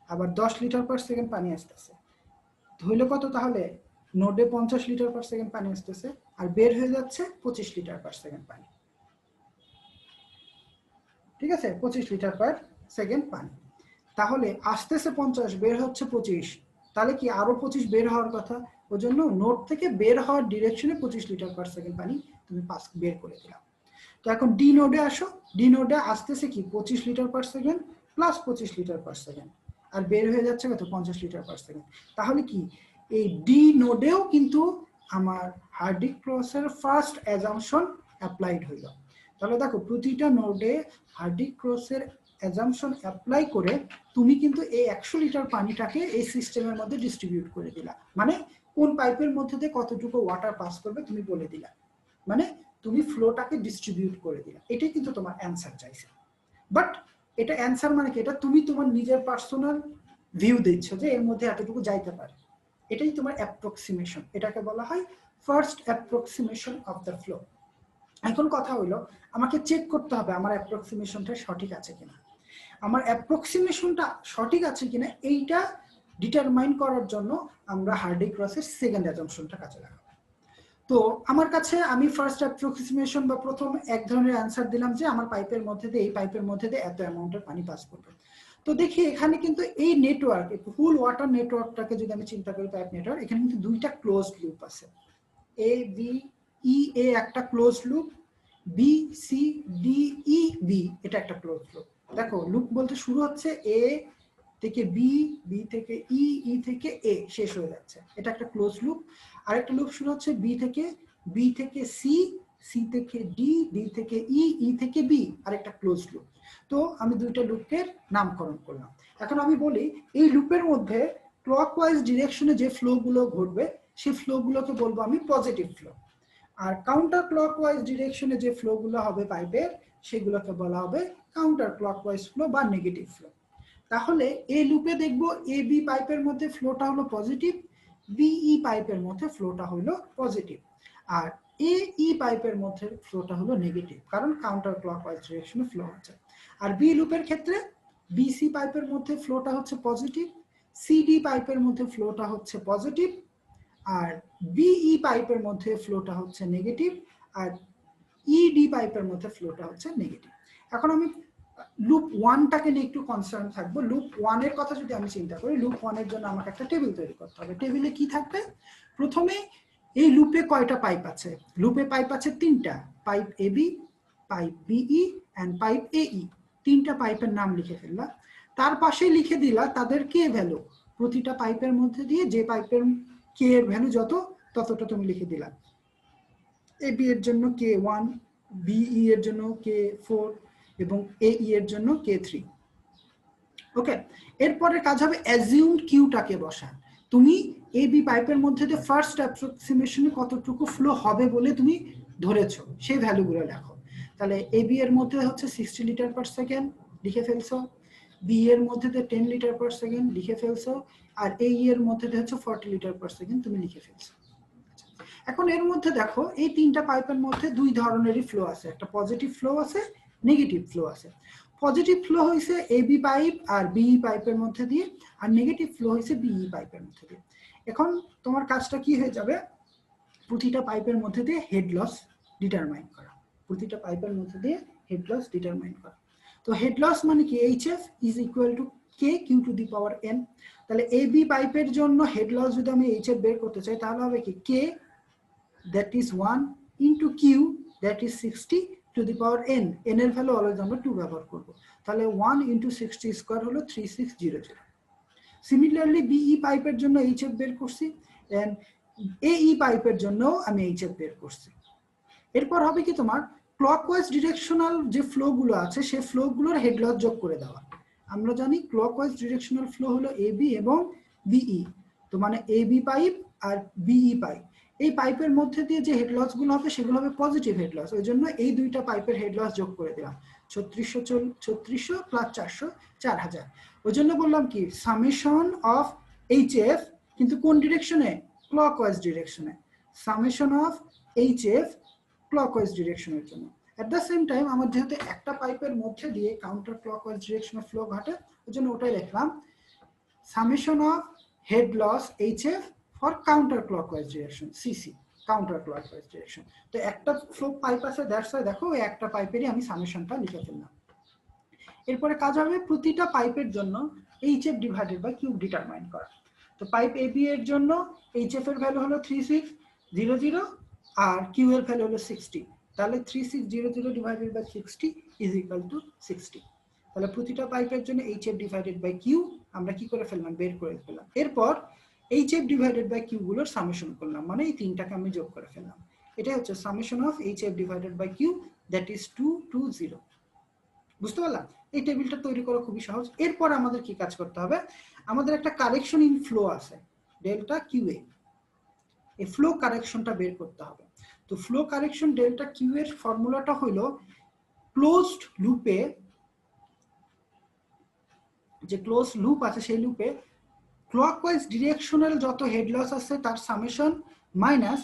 আবার 10 লিটার পার সেকেন্ড পানি আসতেছে, ধরলে কত, তাহলে নোডে 50 লিটার পার সেকেন্ড পানি আসতেছে আর বের হয়ে যাচ্ছে 25 লিটার পার সেকেন্ড পানি। ঠিক আছে, 25 লিটার পার সেকেন্ড পানি, তাহলে আসতেছে 50, বের হচ্ছে 25, তাহলে কি আরো 25 বের হওয়ার কথা, ওই জন্য নোড থেকে বের হওয়ার ডিরেকশনে 25 লিটার পার সেকেন্ড পানি তুমি পাস বের করে দিলাম। তো এখন ডি নোডে আসো, ডি নোডে আসতেছে কি 25 litre per second plus 25 litre per second, আর বের হয়ে যাচ্ছে কত 50 লিটার পার সেকেন্ড। তাহলে কি এই ডি নোডেও কিন্তু আমার হার্ডিক ক্রসের ফার্স্ট অ্যাজাম্পশন অ্যাপ্লাইড হইল। তাহলে দেখো প্রতিটা নোডে হার্ডিক ক্রসের অ্যাজাম্পশন অ্যাপ্লাই করে তুমি কিন্তু এই 100 লিটার পানিটাকে এই সিস্টেমের মধ্যে ডিস্ট্রিবিউট করে দিলা, মানে কোন পাইপের মধ্যে দিয়ে কতটুকু ওয়াটার পাস করবে তুমি বলে দিলা, মানে তুমি ফ্লোটাকে ডিস্ট্রিবিউট করে দিলা। এটাই কিন্তু তোমার অ্যান্সার চাইছে, বাট এটা অ্যান্সার মানে কি, এটা তুমি তোমার নিজের পার্সোনাল ভিউ দিচ্ছ যে এর মধ্যে এতটুকু যাইতে পারে, এটাই তোমার অ্যাপ্রক্সিমেশন, এটাকে বলা হয় first approximation of the flow. এখন কথা হলো আমাকে চেক করতে হবে আমার অ্যাপ্রক্সিমেশনটা সঠিক আছে কিনা। আমার অ্যাপ্রক্সিমেশনটা সঠিক আছে কিনা এইটা ডিটারমাইন করার জন্য আমরা হার্ডিক ক্রসের সেকেন্ড অ্যাজাম্পশনটা কাজে লাগাবো। তো আমার কাছে আমি ফার্স্ট অ্যাপ্রক্সিমেশন বা প্রথম এক ধরনের অ্যান্সার দিলাম যে আমার পাইপের মধ্যে দিয়ে এই পাইপের মধ্যে দিয়ে এত অ্যামাউন্টের পানি পাস করবে। তো দেখি এখানে কিন্তু এই নেটওয়ার্ক, ফুল ওয়াটার নেটওয়ার্কটাকে যদি আমি চিন্তা করি পাইপ নেটওয়ার্ক, এখানে কিন্তু দুইটা ক্লোজড লুপ আছে, এ বি ই এ একটা closed loop, B C D E B এটা একটা ক্লোজড লুপ। দেখো লুপ বলতে শুরু হচ্ছে এ থেকে বি, বি থেকে ই, ই থেকে এ শেষ হয়ে যাচ্ছে, এটা একটা ক্লোজ লুপ। আরেকটা লুপ শুরু হচ্ছে বি থেকে সি, সি থেকে ডি, ডি থেকে ই, ই থেকে বি, আরেকটা ক্লোজ লুপ। তো আমি দুইটা লুপের নামকরণ করলাম। এখন আমি বলি এই লুপের মধ্যে ক্লকওয়াইজ ডিরেকশনে যে ফ্লো গুলো ঘটবে সেই ফ্লো গুলোকে বলবো আমি পজিটিভ ফ্লো, আর কাউন্টার ক্লকওয়াইজ ডিরেকশনে যে ফ্লো গুলো হবে পাইপের সেগুলোকে বলা হবে কাউন্টার ক্লকওয়াইজ ফ্লো বা নেগেটিভ ফ্লো। তাহলে এই লুপে দেখবো এ বি পাইপের মধ্যে ফ্লোটা হলো পজিটিভ, বিই পাইপের মধ্যে ফ্লোটা হলো পজিটিভ, আর এ ই পাইপের মধ্যে ফ্লোটা হলো নেগেটিভ, কারণ কাউন্টার ক্লকওয়াইজ ডিরেকশনে ফ্লো হচ্ছে। আর বি লুপের ক্ষেত্রে বিসি পাইপের মধ্যে ফ্লোটা হচ্ছে পজিটিভ, সিডি পাইপের মধ্যে ফ্লোটা হচ্ছে পজিটিভ, আর বিই পাইপের মধ্যে ফ্লোটা হচ্ছে নেগেটিভ, আর ইডি পাইপের মধ্যে ফ্লোটা হচ্ছে নেগেটিভ। এখন আমি লুপ ওয়ানটাকে নিয়ে একটু কনসার্ন থাকবো। লুপ ওয়ানের কথা যদি আমি চিন্তা করি, লুপ ওয়ানের জন্য আমাকে একটা টেবিল তৈরি করতে হবে। টেবিলে কি থাকবে, প্রথমে এই লুপে কয়টা পাইপ আছে, লুপে পাইপ আছে তিনটা, pipe AB, pipe BE and pipe এই, তিনটা পাইপের নাম লিখে ফেললা। তার পাশে লিখে দিলা তাদের কে ভ্যালু, প্রতিটা পাইপের মধ্যে দিয়ে যে পাইপের কে এর ভ্যালু যত ততটা তুমি লিখে দিলা। এবি এর জন্য K1, বিই এর জন্য K4 এবং এই এর জন্য K3। ওকে, এরপরে কাজ হবে অ্যাজিউমড কিউটাকে বসান। তুমি এবি পাইপের মধ্যে দিয়ে ফার্স্ট অ্যাপ্রক্সিমেশনে কতটুকু ফ্লো হবে বলে তুমি ধরেছো সেই ভ্যালুগুলো লেখো। তাহলে এবি এর মধ্যে হচ্ছে 60 লিটার পার সেকেন্ড লিখে ফেলছো, বি এর মধ্যে 10 লিটার পার সেকেন্ড লিখে ফেলছো, আর এই এর মধ্যে হচ্ছে 40 লিটার পার সেকেন্ড তুমি লিখে ফেলছো। এখন এর মধ্যে দেখো এই তিনটা পাইপের মধ্যে দুই ধরনেরই ফ্লো আছে, একটা পজিটিভ ফ্লো আছে, নেগেটিভ ফ্লো আছে। পজিটিভ ফ্লো হইছে এবি পাইপ আর বিই পাইপের মধ্যে দিয়ে, আর নেগেটিভ ফ্লো হইছে বিই পাইপের মধ্যে দিয়ে। এখন তোমার কাজটা কি হয়ে যাবে, প্রতিটা পাইপের মধ্যে দিয়ে হেড লস ডিটারমাইন করা, প্রতিটা পাইপের মধ্যে দিয়ে হেড লস ডিটারমাইন করা। তো হেড লস মানে কি, HF is equal to K Q to the power N. তাহলে এবি পাইপের জন্য হেড লস যদি আমি এইচএফ বের করতে চাই তাহলে হবে কি কে that is 1 into q that is 60 to the power n, n এর ভ্যালু অলওয়েজ আমরা 2 ব্যবহার করব, তাহলে 1 into 60 স্কয়ার হলো 3600। সিমিলারলি বিই পাইপের জন্য এইচএফ বের করছি, এন্ড এই পাইপের জন্য আমি এইচএফ বের করছি। এরপর হবে কি তোমার ক্লকওয়াইজ ডিরেকশনাল যে ফ্লো গুলো আছে সেই ফ্লো গুলোর হেড লস যোগ করে দেওয়া। আমরা জানি ক্লকওয়াইজ ডিরেকশনাল ফ্লো হলো এবি এবং বিই, তো মানে এবি পাইপ আর বিই পাইপ, এই পাইপের মধ্যে দিয়ে যে হেড লস গুলো হবে সেগুলো হবে পজিটিভ হেড লস, ওই জন্য এই দুইটা পাইপের হেড লস যোগ করে দিলাম 3600 প্লাস 400 4000। ওই জন্য বললাম কি সামেশন অফ এইচএফ, কিন্তু কোন ডিরেকশনে? ক্লকওয়াইজ ডিরেকশনে, সামেশন অফ এইচএফ ক্লকওয়াইজ ডিরেকশনের জন্য। এট দ্য সেম টাইম আমার যেহেতু একটা পাইপের মধ্যে দিয়ে কাউন্টার ক্লকওয়াইজ ডিরেকশনে ফ্লো ঘটে, ওই জন্য ওটাই লিখলাম summation of head loss HF for counter clockwise direction CC, counter clockwise direction. তো একটা ফ্লো পাইপ আছে, দ্যাটস ওয়াই দেখো ওই একটা পাইপেরই আমি সামেশনটা লিখে ফেললাম। এরপরে কাজ হবে প্রতিটা পাইপের জন্য HF divided by cube determine করা। তো পাইপ এবি এর জন্য এইচএফ এর ভ্যালু হলো 3600 আর কিউ এর ভ্যালু হলো 60, তাহলে 3600 divided by 60 is equal to 60। তাহলে প্রতিটা পাইপের জন্য এইচএফ ডিভাইডেড বাই কিউ আমরা কি করে ফেললাম, বের করে ফেললাম। এরপর এইচএফ ডিভাইডেড বাই কিউ গুলোর সামেশন করলাম, মানে এই তিনটাকে আমি যোগ করে ফেললাম। এটাই হচ্ছে summation of HF divided by Q, that is 220। বুঝতে পারলাম? এই টেবিলটা তৈরি করা খুবই সহজ। এরপর আমাদের কি কাজ করতে হবে, আমাদের একটা কারেকশন ইন ফ্লো আছে ডেল্টা কিউএ, এই ফ্লো কারেকশনটা বের করতে হবে। তো ফ্লো কারেকশন ডেল্টা কিউ এর ফর্মুলাটা হলো ক্লোজড লুপে, যে ক্লোজ লুপ আছে সেই লুপে ক্লকওয়াইজ ডিরেকশনাল যত হেড লস আছে তার সামেশন মাইনাস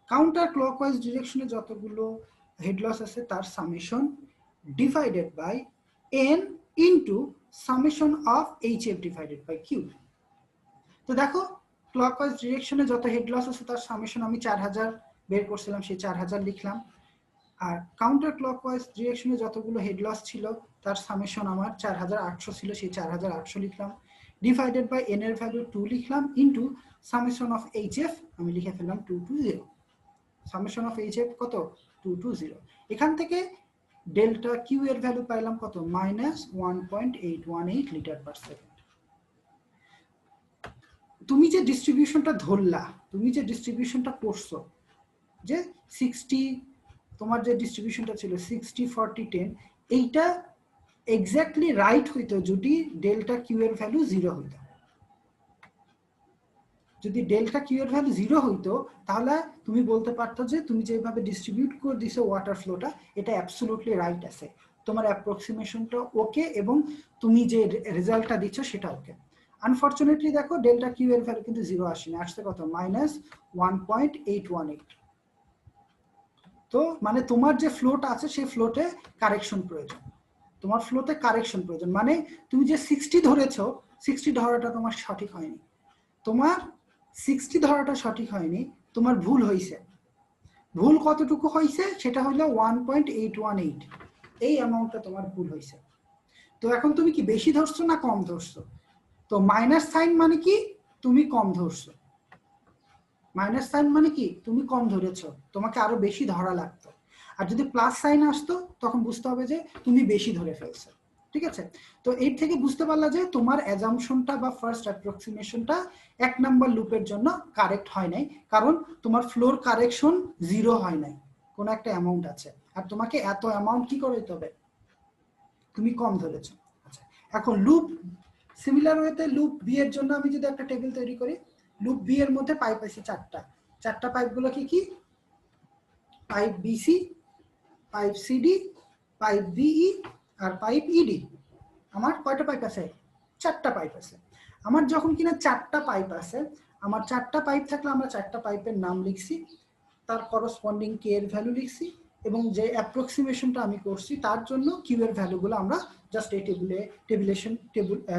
কাউন্টার ক্লকওয়াইজ ডিরেকশনে যতগুলো হেড লস আছে তার summation divided by n into summation of HF divided by Q. তো দেখো ক্লকওয়াইজ ডিরেকশনে যত হেড লস আছে তার সামেশন আমি 4000 বের করছিলাম, সেই 4000 লিখলাম। আর কাউন্টার ক্লকওয়াইজ ডিরেকশনে যতগুলো হেড লস ছিল তার সামেশন আমার 4800 ছিল, সেই 4800 লিখলাম, ডিভাইডেড বাই n এর ভ্যালু 2 লিখলাম, ইনটু সামেশন অফ এইচএফ আমি লিখে ফেললাম 220। সামেশন অফ এইচএফ কত? 220। এখান থেকে ডেল্টা কিউ এর ভ্যালু পাইলাম কত? -1.818 লিটার পার সেকেন্ড। তুমি যে ডিস্ট্রিবিউশনটা ধরলা, তুমি যে ডিস্ট্রিবিউশনটা করছো, যে 60 তোমার যে ডিস্ট্রিবিউশনটা ছিল 60-40-10, এইটা এক্স্যাক্টলি রাইট হইতো যদি ডেল্টা কিউ এর ভ্যালু 0 হইতো। যদি ডেল্টা কিউ এর ভ্যালু 0 হইতো তাহলে তুমি বলতে পারতো যে তুমি যেভাবে ডিস্ট্রিবিউট করে দিছো ওয়াটার ফ্লোটা এটা অ্যাবসলিউটলি রাইট আছে, তোমার অ্যাপ্রক্সিমেশনটা ওকে এবং তুমি যে রেজাল্টটা দিচ্ছ সেটা ওকে। আনফরচুনেটলি দেখো ডেল্টা কিউ এর ভ্যালু কিন্তু 0 আসেনি, আসছে কত? -1.818। তো মানে তোমার যে ফ্লোটা আছে সেই ফ্লোতে কারেকশন প্রয়োজন, তোমার ফ্লোতে কারেকশন প্রয়োজন, মানে তুমি যে 60 ধরেছো 60 ধরাটা তোমার সঠিক হয়নি, তোমার 60 ধরাটা সঠিক হয়নি, তোমার ভুল হয়েছে। ভুল কতটুকু হয়েছে সেটা হলো 1.818, এই অ্যামাউন্টটা তোমার ভুল হয়েছে। তো এখন তুমি কি বেশি ধরছো না কম ধরছো? তো মাইনাস সাইন মানে কি তুমি কম ধরছো, মাইনাস সাইন মানে কি তুমি কম ধরেছো, তোমাকে আরো বেশি ধরা লাগতো। আর যদি প্লাস সাইন আসতো তখন বুঝতে হবে যে তুমি বেশি ধরে ফেলছো। ঠিক আছে? তো এর থেকে বুঝতে পারলা যে তোমার অ্যাজাম্পশনটা বা ফার্স্ট অ্যাপ্রক্সিমেশনটা 1 নাম্বার লুপের জন্য কারেক্ট হয় নাই, কারণ তোমার ফ্লোর কারেকশন 0 হয় নাই, কোনো একটা অ্যামাউন্ট আছে, আর তোমাকে এত অ্যামাউন্ট কি করতে হবে, তুমি কম ধরেছো। আচ্ছা, এখন লুপ সিমিলার ওয়েতে লুপ বি এর জন্য আমি যদি একটা টেবিল তৈরি করি, লুপ বি এর মধ্যে পাইপ আছে চারটা পাইপগুলো কি কি? Pipe BC, pipe CD, pipe BE আর পাইপ ইডি। আমার কয়টা পাইপ আছে? 4টা পাইপ আছে। আমার যখন কিনা 4টা পাইপ আছে, আমার 4টা পাইপ থাকলে আমরা 4টা পাইপের নাম লিখছি, তার করসপন্ডিং কে এর ভ্যালু লিখছি, এবং যে অ্যাপ্রক্সিমেশনটা আমি করছি তার জন্য কিউ এর ভ্যালুগুলো আমরা জাস্ট এই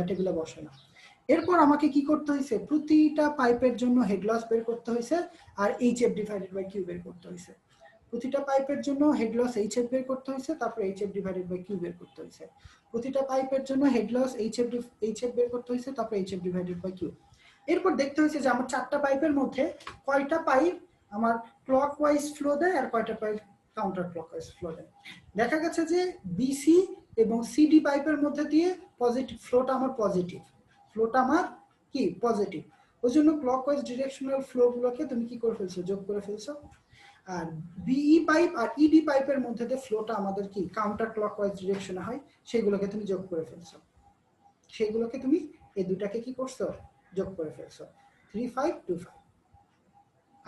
টেবিলে বসালাম। এরপর আমাকে কি করতে হয়েছে, প্রতিটা পাইপের জন্য হেড লস বের করতে হয়েছে আর এইচএফ ডিভাইডেড বাই কিউ বের করতে হয়েছে। প্রতিটা পাইপের জন্য হেড লস এইচএফ বের করতে হয়েছে, তারপর এইচএফ ডিভাইডেড বাই কিউ বের করতে হয়েছে। প্রতিটা পাইপের জন্য হেড লস এইচএফ বের করতে হয়েছে, তারপর এইচএফ ডিভাইডেড বাই কিউ। এরপর দেখতে হয়েছে যে আমার 4টা পাইপের মধ্যে কয়টা পাইপ আমার ক্লকওয়াইজ ফ্লো দেয় আর কয়টা পাইপ কাউন্টার ক্লকওয়াইজ ফ্লো দেয়। দেখা গেছে যে বিসি এবং সিডি পাইপের মধ্যে দিয়ে পজিটিভ ফ্লোটা আমার পজিটিভ, ফ্লোটা আমার কি পজিটিভ। ওই জন্য ক্লকওয়াইজ ডিরেকশনাল ফ্লো গুলোকে তুমি কি করে ফেলছো, যোগ করে ফেলছো। আর বিই পাইপ আর ইডি পাইপের মধ্যে যে ফ্লোটা আমাদের কি কাউন্টার ক্লকওয়াইজ ডিরেকশনে হয়, সেগুলোকে তুমি যোগ করে ফেলছো, সেগুলোকে তুমি এই দুটাকে কি করছো, যোগ করে ফেলছো 3525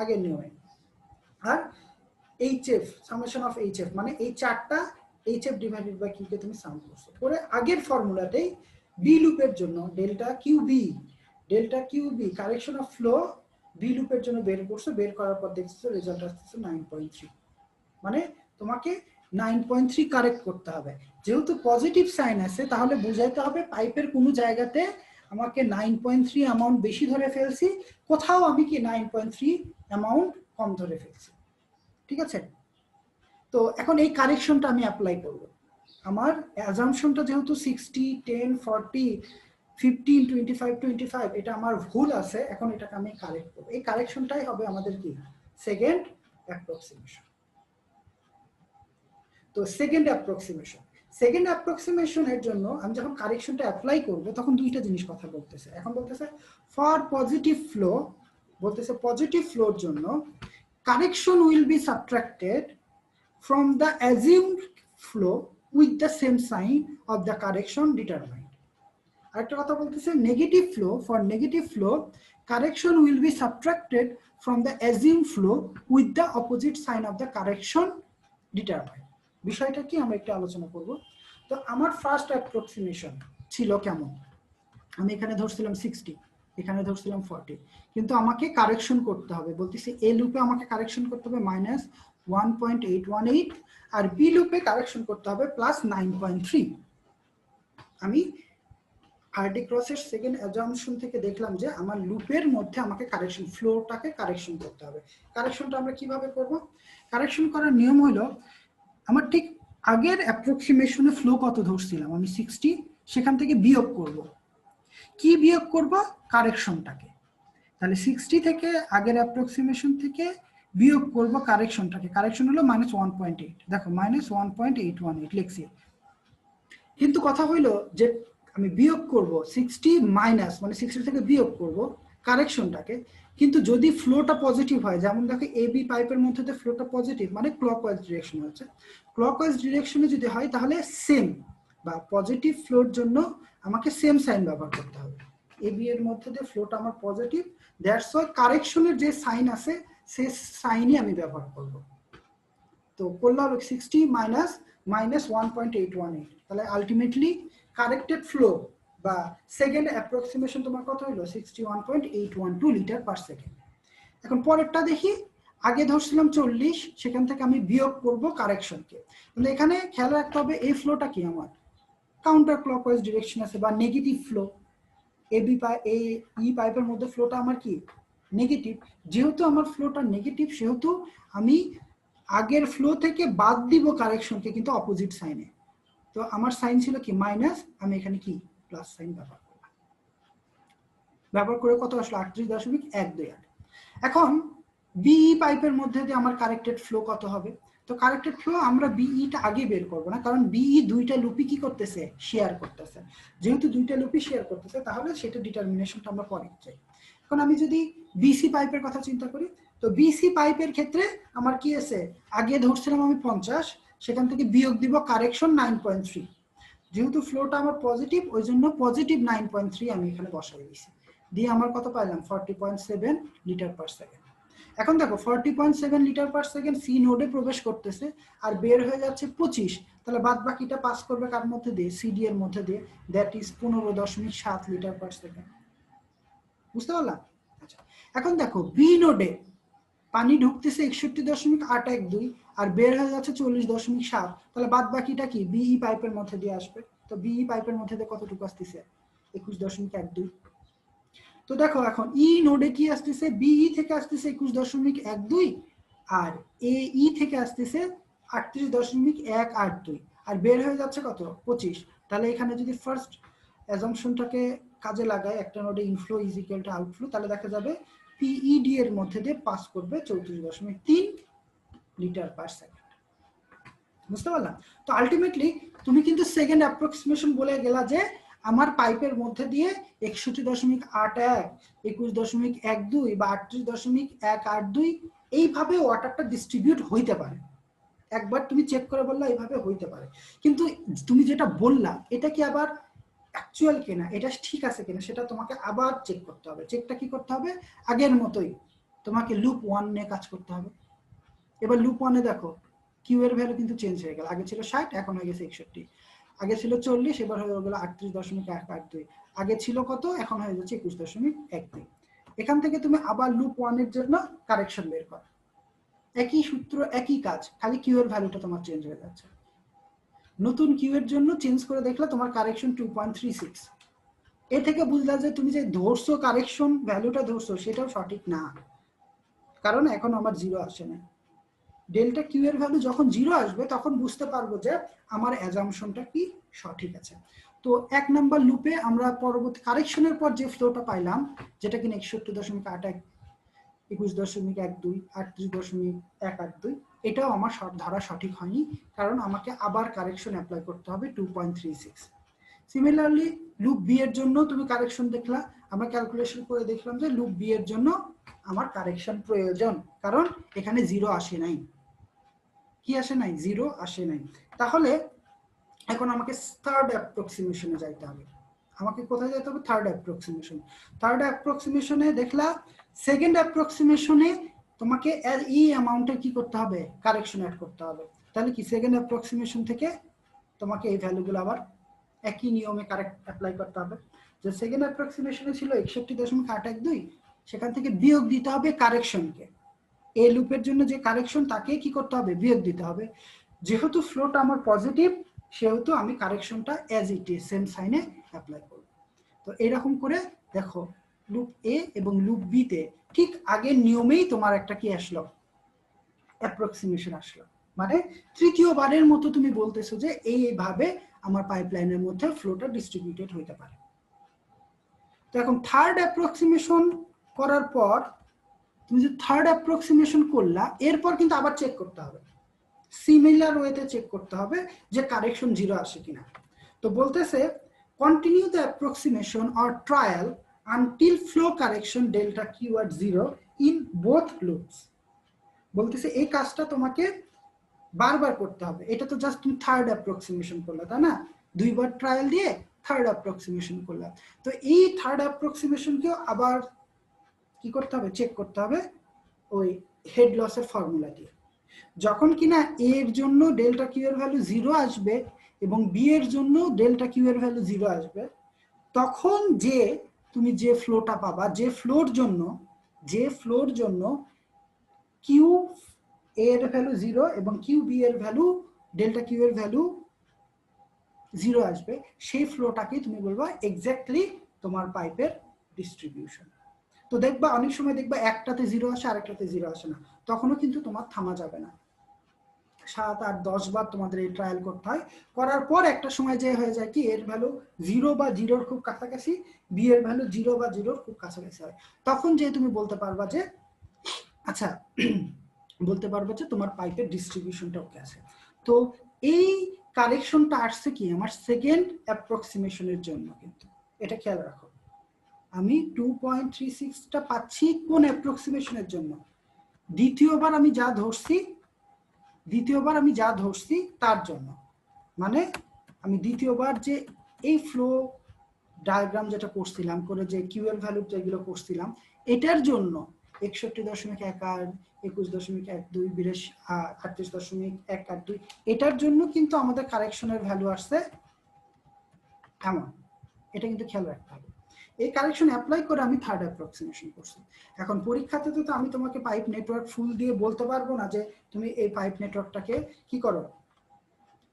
আগের নিয়মে। আর এইচএফ সামেশন অফ এইচএফ মানে এই চারটা এইচএফ ডিভাইডেড বাই কিউ কে তুমি সাম করছো করে আগের ফর্মুলাতেই বি লুপের জন্য delta Q B correction of flow B লুপের জন্য বের করছো, বের করার পর দেখছো রেজাল্ট আসছে 9.3, মানে তোমাকে 9.3 কারেক্ট করতে হবে। যেহেতু পজিটিভ সাইন আছে তাহলে বুঝাইতে হবে পাইপের কোনো জায়গাতে আমাকে 9.3 অ্যামাউন্ট বেশি ধরে ফেলছি, কোথাও আমি কি 9.3 অ্যামাউন্ট কম ধরে ফেলছি, ঠিক আছে। তো এখন এই কারেকশনটা আমি অ্যাপ্লাই করব। আমার অ্যাজাম্পশনটা যেহেতু 60 10 40 15 25 25 এটা আমার ভুল আছে, এখন এটাকে আমি কারেক্ট করব। এই কারেকশনটাই হবে আমাদের কি সেকেন্ড অ্যাপ্রক্সিমেশন। তো সেকেন্ড অ্যাপ্রক্সিমেশনের জন্য আমি যখন কারেকশনটা অ্যাপ্লাই করব তখন দুইটা জিনিস কথা বলতেছে। এখন বলতেছে ফর পজিটিভ ফ্লো, বলতেছে পজিটিভ ফ্লোর জন্য correction will be subtracted from the assumed flow with the same sign of the correction determined. আরেকটা কথা বলতেছে negative flow, for negative flow correction will be subtracted from the assumed flow with the opposite sign of the correction determined. বিষয়টা কি আমরা একটু আলোচনা করব। তো আমার ফার্স্ট অ্যাপ্রক্সিমেশন ছিল কেমন, আমি এখানে ধরছিলাম 60, এখানে ধরছিলাম 40, কিন্তু আমাকে কারেকশন করতে হবে, বলতেছি এ লুপে আমাকে কারেকশন করতে হবে -1.818 আর বি লুপে কারেকশন করতে হবে +9.3। আমি আরডি ক্রসের সেকেন্ড অ্যাজাম্পশন থেকে দেখলাম যে আমার লুপের মধ্যে আমাকে কারেকশন ফ্লোটাকে কারেকশন করতে হবে। কারেকশনটা আমরা কিভাবে করব, কারেকশন করার নিয়ম হলো আমার ঠিক আগের অ্যাপ্রক্সিমেশনে ফ্লো কত ধরছিলাম আমি 60, সেখান থেকে বিয়োগ করব। কি বিয়োগ করব, কারেকশনটাকে। তাহলে 60 থেকে আগের অ্যাপ্রক্সিমেশন থেকে বিয়োগ করব কারেকশনটাকে, কারেকশন হলো -1.8, দেখো -1.818 লিখছি। কিন্তু কথা হইলো যে আমি বিয়োগ করব 60 মাইনাস মানে 60 থেকে বিয়োগ করব কারেকশনটাকে, কিন্তু যদি ফ্লোটা পজিটিভ হয়, যেমন দেখো এ বি পাইপের মধ্যে তো ফ্লোটা পজিটিভ মানে ক্লকওয়াইজ ডিরেকশন হচ্ছে, ক্লকওয়াইজ ডিরেকশনে যদি হয় তাহলে সেম বা পজিটিভ ফ্লোর জন্য আমাকে সেম সাইন ব্যবহার করতে হবে। এ বি এর মধ্যে যে ফ্লোটা আমার পজিটিভ, দ্যাটস ওয়াই কারেকশনের যে সাইন আছে সেই সাইনই আমি ব্যবহার করব। তো করলে হবে 60 মাইনাস -1.818, তাহলে আলটিমেটলি কারেক্টেড ফ্লো বা সেকেন্ড অ্যাপ্রক্সিমেশন তোমার কত হলো 61.812 লিটার পার সেকেন্ড। এখন পরেরটা দেখি, আগে ধরছিলাম 40, সেখান থেকে আমি বিয়োগ করব কারেকশনকে, কিন্তু এখানে খেয়াল রাখতে হবে এই ফ্লোটা কি আমার কাউন্টার ক্লকওয়াইজ ডিরেকশন আছে বা নেগেটিভ ফ্লো, এবি এই ই পাইপের মধ্যে ফ্লোটা আমার কি নেগেটিভ, যেহেতু আমার ফ্লোটা নেগেটিভ সেহেতু আমি আগের ফ্লো থেকে বাদ দিব কারেকশনকে কিন্তু অপোজিট সাইনে। তো আমার সাইন ছিল কি মাইনাস, আমি এখানে কি প্লাস সাইন ব্যবহার করলাম, ব্যবহার করে কত আসলো 38.128। এখন বিই পাইপের মধ্যে দিয়ে আমার কারেক্টেড ফ্লো কত হবে, তো কারেক্টেড ফ্লো আমরা বিইটা আগে বের করব না, কারণ বিই দুইটা লুপই কি করতেছে শেয়ার করতেছে, যেহেতু দুইটা লুপই শেয়ার করতেছে তাহলে সেটা ডিটারমিনেশনটা আমরা পরে চাই। এখন আমি যদি বিসি পাইপের কথা চিন্তা করি, তো বিসি পাইপের ক্ষেত্রে আমার কি আছে, আগে ধরছিলাম আমি 50, সেখান থেকে বিয়োগ দিব কারেকশন 9.3, যেহেতু ফ্লোটা আমার পজিটিভ ওই জন্য পজিটিভ 9.3 আমি এখানে বসাই দিয়েছি, দিয়ে আমার কত পাইলাম 40.7 লিটার পার সেকেন্ড। এখন দেখো 40.7 লিটার পার সেকেন্ড সি নোডে প্রবেশ করতেছে আর বের হয়ে যাচ্ছে 25, তাহলে বাদ বাকিটা পাস করবে কার মধ্যে দিয়ে, সিডি এর মধ্যে দিয়ে, that is 15.7 litre per second. বুঝতে পারলাম? আচ্ছা, এখন দেখো বি নোডে পানি ঢুকতেছে 61.812 আর বের হয়ে যাচ্ছে 40.7, তাহলে বাদ বাকিটা কি বিই পাইপের মধ্যে দিয়ে আসবে, তো বিই পাইপের মধ্যে দিয়ে কতটুকু আসতেছে 21.12। তো দেখো এখন ই নোডে কি আসতেছে, বিই থেকে আসতেছে 21.12 আর এই থেকে আসতেছে 38.182 আর বের হয়ে যাচ্ছে কত 25। তাহলে এখানে যদি ফার্স্ট অ্যাজাম্পশনটাকে কাজে লাগায়, একটা নোডে inflow is equal two outflow, তাহলে দেখা যাবে পিইডি এর মধ্যে দিয়ে পাস করবে 34.3 লিটার পার সেকেন্ড। বুঝতে পারলাম? তো আলটিমেটলি তুমি কিন্তু সেকেন্ড অ্যাপ্রক্সিমেশন বলে গেলা যে আমার পাইপের মধ্যে দিয়ে 61.81, 21.12 বা 38.182 এইভাবে ওয়াটারটা ডিস্ট্রিবিউট হইতে পারে। একবার তুমি চেক করে বললা এইভাবে হইতে পারে, কিন্তু তুমি যেটা বললা এটা কি আবার অ্যাকচুয়াল কিনা, এটা ঠিক আছে কিনা, সেটা তোমাকে আবার চেক করতে হবে। চেকটা কি করতে হবে? আগের মতোই তোমাকে লুপ 1 নিয়ে কাজ করতে হবে। এবার লুপ 1 এ দেখো কিউ এর ভ্যালু কিন্তু চেঞ্জ হয়ে গেল, আগে ছিল 60 এখন হয়ে গেছে 61, আগে ছিল 40 এবার হয়ে গেল 38.182, আগে ছিল কত এখন হয়ে যাচ্ছে 21.12। এখান থেকে তুমি আবার লুপ 1 এর জন্য কারেকশন বের করো, একই সূত্র একই কাজ, খালি কিউ এর ভ্যালুটা তোমার চেঞ্জ হয়ে যাচ্ছে। নতুন কিউ এর জন্য চেঞ্জ করে দেখলে তোমার কারেকশন 2.36। এ থেকে বুঝলা যে তুমি যে ধরছো কারেকশন ভ্যালুটা ধরছো সেটাও সঠিক না, কারণ এখন আমার জিরো আসে না। ডেল্টা কিউ এর ভ্যালু যখন জিরো আসবে তখন বুঝতে পারবো যে আমার অ্যাজাম্পশনটা কি সঠিক আছে। তো 1 নাম্বার লুপে আমরা পরবর্তী কারেকশনের পর যে ফ্লোটা পাইলাম, যেটা কিনা 61.81, 21.12, 38.182, এটাও আমার ধরা সঠিক হয়নি, কারণ আমাকে আবার কারেকশন অ্যাপ্লাই করতে হবে 2.36। সিমিলারলি লুপ বি এর জন্য তুমি কারেকশন দেখলা, আমরা ক্যালকুলেশন করে দেখলাম যে লুপ বি এর জন্য আমার কারেকশন প্রয়োজন, কারণ এখানে জিরো আসে নাই। কি আসে নাই? জিরো আসে নাই। তাহলে এখন আমাকে থার্ড অ্যাপ্রক্সিমেশনে যাইতে হবে। আমাকে কোথায় যেতে হবে? Third approximation. থার্ড অ্যাপ্রক্সিমেশনে দেখলা সেকেন্ড অ্যাপ্রক্সিমেশনে তোমাকে এই অ্যামাউন্টে কি করতে হবে? কারেকশন অ্যাড করতে হবে। তাহলে কি সেকেন্ড অ্যাপ্রক্সিমেশন থেকে তোমাকে এই ভ্যালুগুলো আবার একই নিয়মে কারেক্ট অ্যাপ্লাই করতে হবে। যে সেকেন্ড অ্যাপ্রক্সিমেশনে ছিল 61.812, সেখান থেকে বিয়োগ দিতে হবে কারেকশনকে। এই লুপের জন্য যে কারেকশন তাকে কি করতে হবে? বিয়োগ দিতে হবে। যেহেতু ফ্লোটা আমার পজিটিভ সেহেতু আমি কারেকশনটা অ্যাজ ইট ইজ সেম সাইনে অ্যাপ্লাই করব। তো এরকম করে দেখো লুপ এ এবং লুপ বি তে ঠিক আগের নিয়মেই তোমার একটা কি আসলো? অ্যাপ্রক্সিমেশন আসলো। মানে তৃতীয়বারের মতো তুমি বলতেছো যে এইভাবে আমার পাইপলাইনের মধ্যে ফ্লোটা ডিস্ট্রিবিউটেড হইতে পারে। তো এখন থার্ড অ্যাপ্রক্সিমেশন করার পর তুমি যে থার্ড অ্যাপ্রক্সিমেশন করলা এরপর কিন্তু আবার চেক করতে হবে, সিমিলার ওয়েতে চেক করতে হবে যে কারেকশন জিরো আসে কিনা। তো বলতেছে continue the approximation or trial until flow correction delta Q at zero in both loops. বলতেছে এই কাজটা তোমাকে বারবার করতে হবে। এটা তো জাস্ট তুমি থার্ড অ্যাপ্রক্সিমেশন করলে, তাই না? দুইবার ট্রায়াল দিয়ে থার্ড অ্যাপ্রক্সিমেশন করলে। তো এই থার্ড অ্যাপ্রক্সিমেশনকেও আবার কি করতে হবে? চেক করতে হবে ওই হেড লসের ফর্মুলা দিয়ে। যখন কিনা এ এর জন্য ডেল্টা কিউ এর ভ্যালু জিরো আসবে এবং বি এর জন্য ডেল্টা কিউ এর ভ্যালু জিরো আসবে, তখন যে তুমি যে ফ্লোটা পাবা, যে ফ্লোর জন্য কিউ এ এর ভ্যালু জিরো এবং কিউ বি এর ভ্যালু ডেল্টা কিউ এর ভ্যালু জিরো আসবে, সেই ফ্লোটাকে তুমি বলবা এক্স্যাক্টলি তোমার পাইপের ডিস্ট্রিবিউশন। তো দেখবা অনেক সময় দেখবা একটাতে জিরো আসে আরেকটাতে জিরো আসে না, তখনও কিন্তু তোমার থামা যাবে না। 7, 8, 10 বার তোমাদের এই ট্রায়াল করতে হয়। করার পর একটা সময় যে হয়ে যায় কি এর ভ্যালু জিরো বা জিরোর খুব কাছাকাছি, বি এর ভ্যালু জিরো বা জিরোর খুব কাছাকাছি হয়। তখন যে তুমি বলতে পারবা যে আচ্ছা বলতে পারবো যে তোমার পাইপের ডিস্ট্রিবিউশনটা ওকে আছে। তো এই কারেকশনটা আসছে কি আমার সেকেন্ড অ্যাপ্রক্সিমেশনের জন্য, কিন্তু এটা খেয়াল রাখো। আমি 2.36টা পাচ্ছি কোন অ্যাপ্রক্সিমেশনের জন্য? দ্বিতীয়বার আমি যা ধরছি তার জন্য। মানে আমি দ্বিতীয়বার যে এই ফ্লো ডায়াগ্রাম যেটা করছিলাম করে যে কিউ এর ভ্যালু যেগুলো করছিলাম এটার জন্য 61.1, 21.12, 38.182 এটার জন্য কিন্তু আমাদের কারেকশনের ভ্যালু আসছে এমন। এটা কিন্তু খেয়াল রাখতে হবে। এই কারেকশন অ্যাপ্লাই করে আমি থার্ড অ্যাপ্রক্সিমেশন করছি। এখন পরীক্ষাতে তো আমি তোমাকে পাইপ নেটওয়ার্ক ফুল দিয়ে বলতে পারবো না যে তুমি এই পাইপ নেটওয়ার্কটাকে কি করো,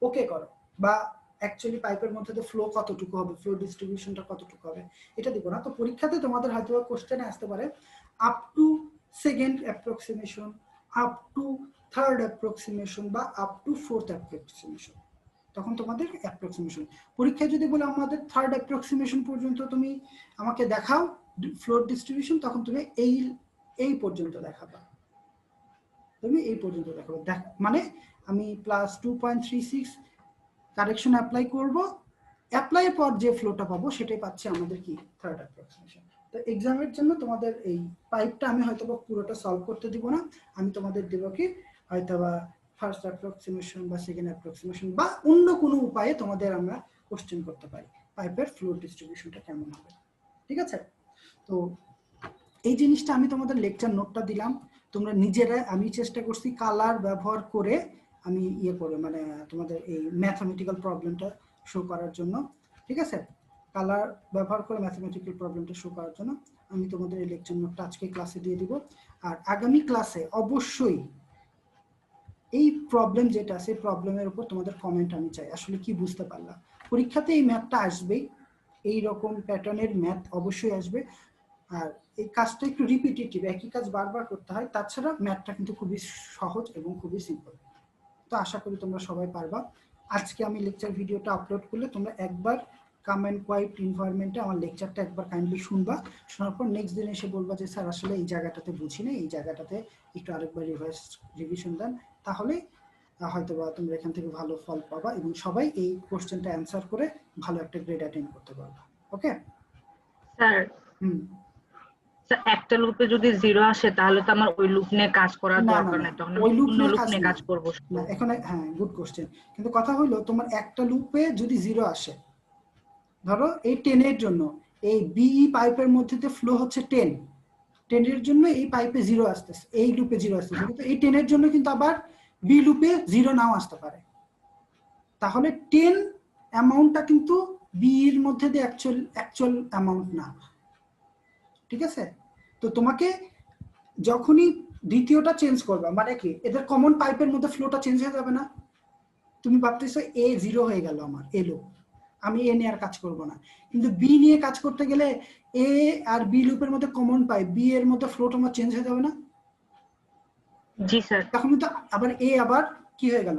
ওকে করো, বা অ্যাকচুয়ালি পাইপের মধ্যে তো ফ্লো কতটুকু হবে, ফ্লো ডিস্ট্রিবিউশনটা কতটুকু হবে, এটা দিব না। তো পরীক্ষাতে তোমাদের হয়তো কোশ্চেনে আসতে পারে up to second approximation, up to third approximation বা আপ টু ফোর্থ অ্যাপ্রক্সিমেশন। তখন তোমাদের অ্যাপ্রক্সিমেশন পরীক্ষায় যদি বলে আমাদের থার্ড অ্যাপ্রক্সিমেশন পর্যন্ত তুমি আমাকে দেখাও ফ্লোর ডিস্ট্রিবিউশন, তখন তুমি এই পর্যন্ত দেখাবা, তুমি এই পর্যন্ত দেখাবো। মানে আমি প্লাস 2.36 কারেকশন অ্যাপ্লাই করব অ্যাপ্লাই পর যে ফ্লোটা পাবো সেটাই পাচ্ছে আমাদের কি থার্ড অ্যাপ্রক্সিমেশন। তো এক্সামের জন্য তোমাদের এই পাইপটা আমি হয়তো পুরোটা সলভ করতে দিব না, আমি তোমাদের দেব কি হয়তোবা ফার্স্ট অ্যাপ্রক্সিমেশন বা সেকেন্ড অ্যাপ্রক্সিমেশন বা অন্য কোনো উপায়ে তোমাদের আমরা কোশ্চেন করতে পারি পাইপের ফ্লো ডিস্ট্রিবিউশনটা কেমন হবে। ঠিক আছে, তো এই জিনিসটা আমি তোমাদের লেকচার নোটটা দিলাম, তোমরা নিজেরা, আমি চেষ্টা করছি কালার ব্যবহার করে আমি ইয়ে করে মানে তোমাদের এই ম্যাথমেটিক্যাল প্রবলেমটা শো করার জন্য। ঠিক আছে, কালার ব্যবহার করে ম্যাথমেটিক্যাল প্রবলেমটা শো করার জন্য আমি তোমাদের এই লেকচার নোটটা আজকে ক্লাসে দিয়ে দিব। আর আগামী ক্লাসে অবশ্যই এই প্রবলেম যেটা আছে প্রবলেমের উপর তোমাদের কমেন্ট আমি চাই, আসলে কি বুঝতে পারলাম। পরীক্ষাতে এই ম্যাথটা আসবেই, এই রকম প্যাটার্নের ম্যাথ অবশ্যই আসবে। আর এই কাজটা একটু রিপিটেটিভ, একই কাজ বারবার করতে হয়, তাছাড়া ম্যাথটা কিন্তু খুবই সহজ এবং খুবই সিম্পল। তো আশা করি তোমরা সবাই পারবা। আজকে আমি লেকচার ভিডিওটা আপলোড করলে তোমরা একবার কাম অ্যান্ড কোয়াইট এনভায়রনমেন্টে আমার লেকচারটা একবার কাইন্ডলি শুনবা, শোনার পর নেক্সট দিন এসে বলবা যে স্যার আসলে এই জায়গাটাতে বুঝি না, এই জায়গাটাতে একটু আরেকবার রিভিশন দেন, তাহলে হয়তোবা তোমরা এখান থেকে ভালো ফল পাবা এবং সবাই এই কোশ্চেনটা অ্যান্সার করে ভালো একটা গ্রেড অ্যাটেন্ড করতে পারবা। ওকে স্যার, একটা লুপে যদি 0 আসে তাহলে তো আমার ওই লুপ নিয়ে কাজ করার দরকার নেই, তখন ওই লুপ অন্য নিয়ে লুপ কাজ নিয়ে না কাজ করব না এখন। হ্যাঁ, গুড কোশ্চেন, কিন্তু কথা হলো তোমার একটা লুপে যদি 0 আসে, ধরো এই 10 এর জন্য এই বিই পাইপের মধ্যে ফ্লো হচ্ছে 10, 10 এর জন্য এই পাইপে 0 আসতেছে, এই লুপে 0 আসতেছে, কিন্তু এই 10 এর জন্য কিন্তু আবার বি লুপে 0 নাও আসতে পারে। তাহলে 10 অ্যামাউন্টটা কিন্তু বি এর মধ্যে দিয়ে অ্যাকচুয়াল অ্যামাউন্ট না। ঠিক আছে, তো তোমাকে যখনই দ্বিতীয়টা চেঞ্জ করবা, মানে কি এদের কমন পাইপের মধ্যে ফ্লোটা চেঞ্জ হয়ে যাবে না? তুমি ভাবতেছো এ 0 হয়ে গেল, আমার এলো, আমি এ নিয়ে আর কাজ করব না, কিন্তু বি নিয়ে কাজ করতে গেলে এ আর বি লুপের মধ্যে কমন পাই, বি এর মধ্যে ফ্লো তোমার চেঞ্জ হয়ে যাবে না? জি স্যার। তখন কিন্তু আবার এ আবার কি হয়ে গেল,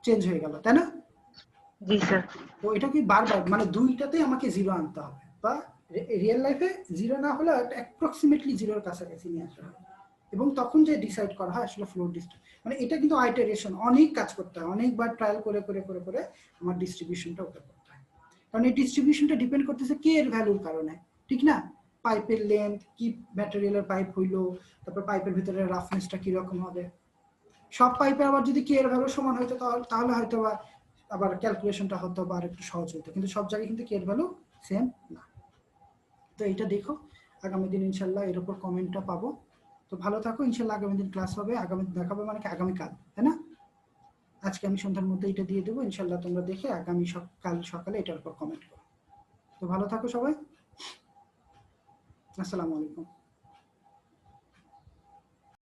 চেঞ্জ হয়ে গেল, তাই না? জি স্যার। তো এটা কি বারবার মানে দুইটাতে আমাকে 0 আনতে হবে, বা রিয়েল লাইফে 0 না হলে অ্যাপ্রক্সিমেটলি 0-এর কাছাকাছি নিয়ে আসতে হবে, এবং তখন যে ডিসাইড করা হয় আসলে ফ্লো ডিস্ট্রিবিউশন, মানে এটা কিন্তু আইটারেশন, অনেক কাজ করতে হয়, অনেকবার ট্রায়াল করে করে করে করে আমার ডিস্ট্রিবিউশনটা ওকে করতে হয়। কারণ এই ডিস্ট্রিবিউশনটা ডিপেন্ড করতেছে কে এর ভ্যালুর কারণে, ঠিক না? পাইপের লেন্থ কি, ম্যাটেরিয়ালের পাইপ হইলো, তারপর পাইপের ভিতরে রাফনেসটা কি রকম হবে, সব পাইপে আবার যদি কে এর ভ্যালু সমান হতো তাহলে হয়তো আবার ক্যালকুলেশনটা হতো বা একটু সহজ হতো, কিন্তু সব জায়গায় কিন্তু কে এর ভ্যালু সেম না। তো এটা দেখো, আগামী দিন ইনশাল্লাহ এর উপর কমেন্টটা পাবো। তো ভালো থাকো, ইনশাল্লাহ আগামী দিন ক্লাস হবে, আগামী দেখাবে মানে কি আগামীকাল, তাই না? আজকে আমি সন্ধ্যার মধ্যে এটা দিয়ে দেবো, ইনশাল্লাহ তোমরা দেখে আগামী কাল সকালে এটার উপর কমেন্ট করো। তো ভালো থাকো সবাই, আসসালামু আলাইকুম।